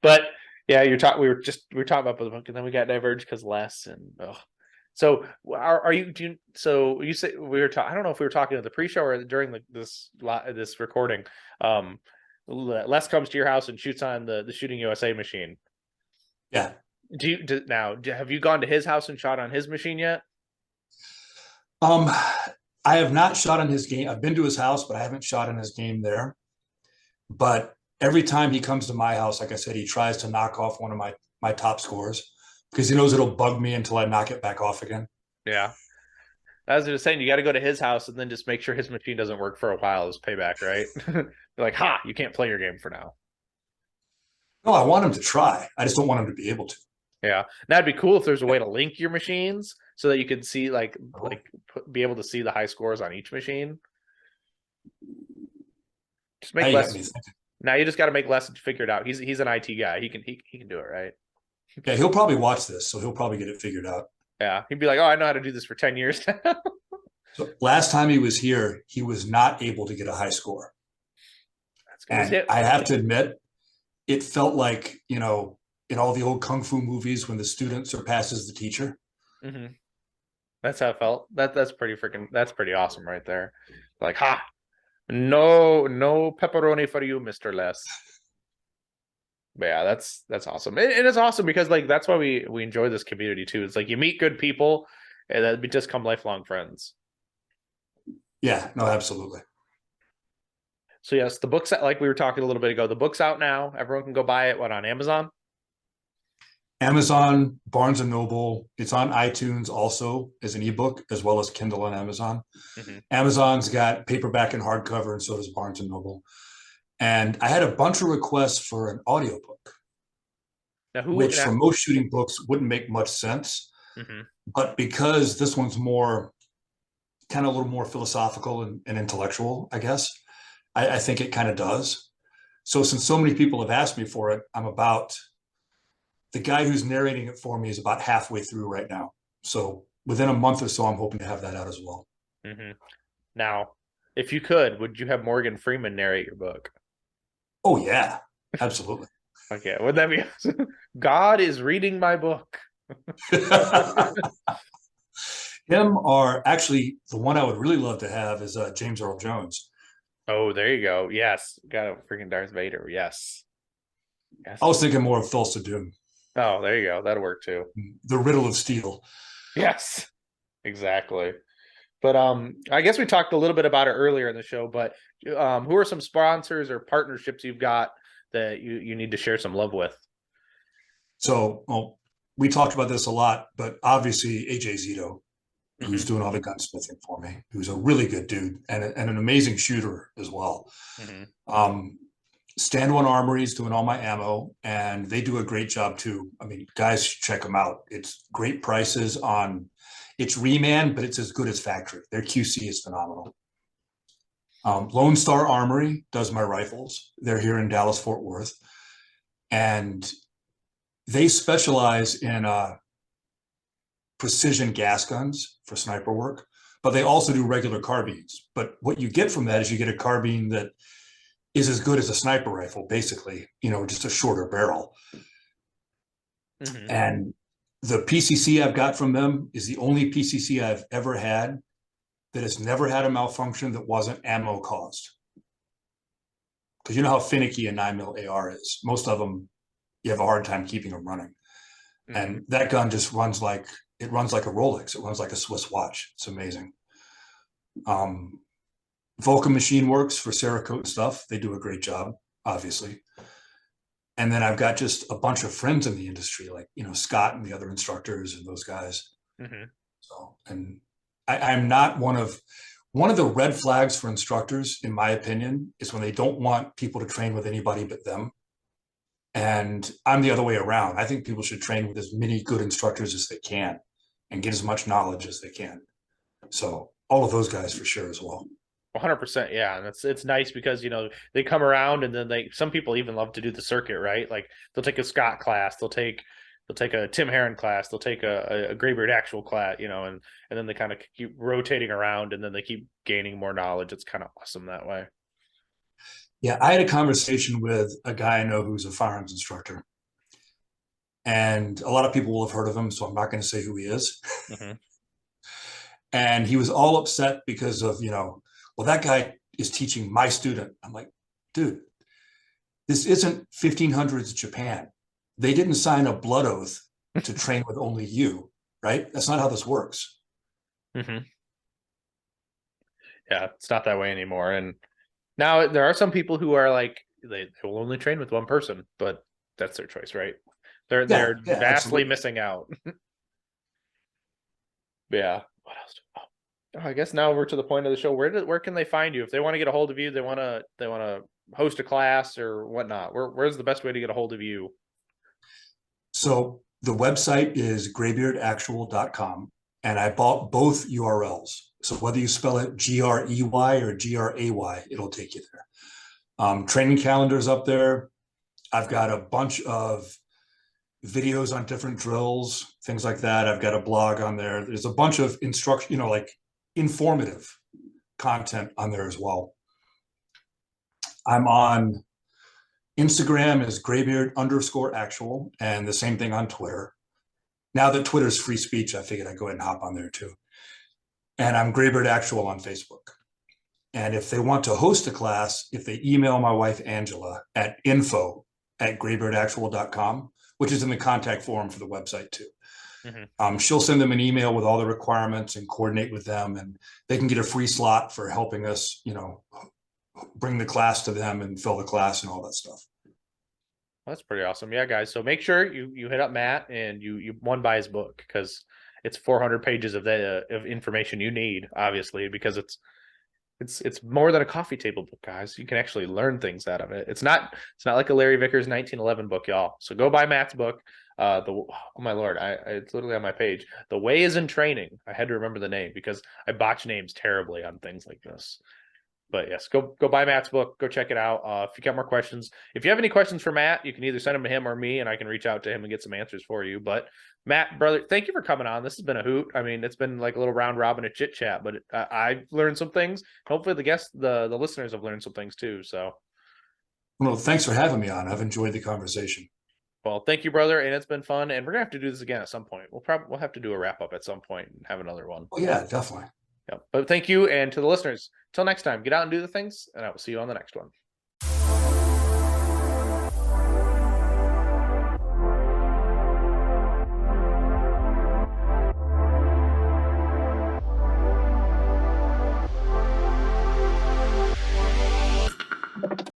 But yeah, we were talking about the book, and then we got diverged because Les and So so you say we were talking? I don't know if we were talking at the pre-show or during this recording. Les comes to your house and shoots on the Shooting USA machine. Yeah. Have you gone to his house and shot on his machine yet? I have not shot on his game. I've been to his house, but I haven't shot on his game there. But every time he comes to my house, like I said, he tries to knock off one of my top scores because he knows it'll bug me until I knock it back off again. Yeah. I was just saying, you got to go to his house and then just make sure his machine doesn't work for a while as payback, right? You're like, you can't play your game for now. No, I want him to try. I just don't want him to be able to. Yeah, that'd be cool if there's a way to link your machines so that you could see be able to see the high scores on each machine. Just make less. Now you just got to make less to figure it out. He's an IT guy. He can do it, right? Yeah, he'll probably watch this, so he'll probably get it figured out. Yeah, he'd be like, "Oh, I know how to do this for 10 years." So last time he was here, he was not able to get a high score. That's good. And I have to admit, it felt like in all the old kung fu movies when the student surpasses the teacher. Mm-hmm. That's how it felt. That's pretty awesome right there. Like, no pepperoni for you, Mr. Les. But yeah, that's awesome. And it's awesome because that's why we enjoy this community too. It's like you meet good people and then we just become lifelong friends. Yeah, no, absolutely. So yes, the book's like we were talking a little bit ago. The book's out now. Everyone can go buy it. What, on Amazon? Amazon, Barnes and Noble. It's on iTunes also as an ebook, as well as Kindle on Amazon. Mm-hmm. Amazon's got paperback and hardcover, and so does Barnes and Noble. And I had a bunch of requests for an audiobook, Now, which for most shooting books wouldn't make much sense. Mm-hmm. But because this one's more kind of a little more philosophical and intellectual, I guess, I think it kind of does. So since so many people have asked me for it, the guy who's narrating it for me is about halfway through right now. So within a month or so, I'm hoping to have that out as well. Mm-hmm. Now, if you could, would you have Morgan Freeman narrate your book? Oh yeah, absolutely. Okay, would that be God is reading my book? Him, or actually the one I would really love to have is James Earl Jones. Oh, there you go. Yes, got a freaking Darth Vader. Yes. I was thinking more of Thulsa Doom. Oh, there you go. That'll work too. The Riddle of Steel. Yes, exactly. But I guess we talked a little bit about it earlier in the show, but who are some sponsors or partnerships you've got that you need to share some love with? So, well, we talked about this a lot, but obviously AJ Zito, who's doing all the gunsmithing for me, who's a really good dude and an amazing shooter as well. Stand One Armory is doing all my ammo, and they do a great job too. I mean, guys, check them out. It's great prices on. It's reman, but it's as good as factory. Their QC is phenomenal. Lone Star Armory does my rifles. They're here in Dallas, Fort Worth, and they specialize in precision gas guns for sniper work, but they also do regular carbines. But what you get from that is you get a carbine that is as good as a sniper rifle, basically, just a shorter barrel. And the PCC I've got from them is the only PCC I've ever had that has never had a malfunction that wasn't ammo caused. Because you know how finicky a 9mm AR is. Most of them, you have a hard time keeping them running. And that gun just runs like a Rolex. It runs like a Swiss watch. It's amazing. Vulcan Machine Works for Cerakote stuff. They do a great job, obviously. And then I've got just a bunch of friends in the industry, like, Scott and the other instructors and those guys. So, and I'm not one of the red flags for instructors, in my opinion, is when they don't want people to train with anybody but them. And I'm the other way around. I think people should train with as many good instructors as they can and get as much knowledge as they can. So all of those guys for sure as well. 100%, yeah, and it's nice because they come around, and then some people even love to do the circuit, right? Like they'll take a Scott class, they'll take a Tim Herron class, they'll take a Graybeard actual class, and then they kind of keep rotating around, and then they keep gaining more knowledge. It's kind of awesome that way. Yeah, I had a conversation with a guy I know who's a firearms instructor, and a lot of people will have heard of him, so I'm not going to say who he is. And he was all upset because of well, that guy is teaching my student. I'm like, dude, this isn't 1500s Japan. They didn't sign a blood oath to train with only you, right? That's not how this works. Yeah, it's not that way anymore. And now there are some people who are like, they will only train with one person, but that's their choice, right? They're vastly absolutely missing out. Yeah. What else? I guess now we're to the point of the show. Where can they find you if they want to get a hold of you? They want to host a class or whatnot. Where's the best way to get a hold of you? So the website is graybeardactual.com, and I bought both URLs. So whether you spell it GREY or GRAY, it'll take you there. Training calendars up there. I've got a bunch of videos on different drills, things like that. I've got a blog on there. There's a bunch of instruction, like informative content on there as well. I'm on Instagram as Graybeard_actual, and the same thing on Twitter. Now that Twitter's free speech, I figured I'd go ahead and hop on there too. And I'm Graybeard Actual on Facebook. And if they want to host a class, if they email my wife, Angela, at info@graybeardactual.com, which is in the contact form for the website too. She'll send them an email with all the requirements and coordinate with them, and they can get a free slot for helping us, bring the class to them and fill the class and all that stuff. That's pretty awesome. Yeah, guys. So make sure you hit up Matt and you one buy his book, because it's 400 pages of of information you need, obviously, because it's more than a coffee table book, guys. You can actually learn things out of it. It's not like a Larry Vickers 1911 book, y'all. So go buy Matt's book. Oh my Lord, it's literally on my page. The Way is in Training. I had to remember the name because I botch names terribly on things like this. But yes, go buy Matt's book. Go check it out. If you got more questions, if you have any questions for Matt, you can either send them to him or me, and I can reach out to him and get some answers for you. But Matt, brother, thank you for coming on. This has been a hoot. I mean, it's been like a little round robin of chit chat, but I've learned some things. Hopefully, the listeners have learned some things too. So, Well, thanks for having me on. I've enjoyed the conversation. well, thank you, brother, and it's been fun. And we're gonna have to do this again at some point. We'll have to do a wrap up at some point and have another one. Oh yeah, definitely. Yeah. But thank you, and to the listeners, till next time, get out and do the things, and I will see you on the next one.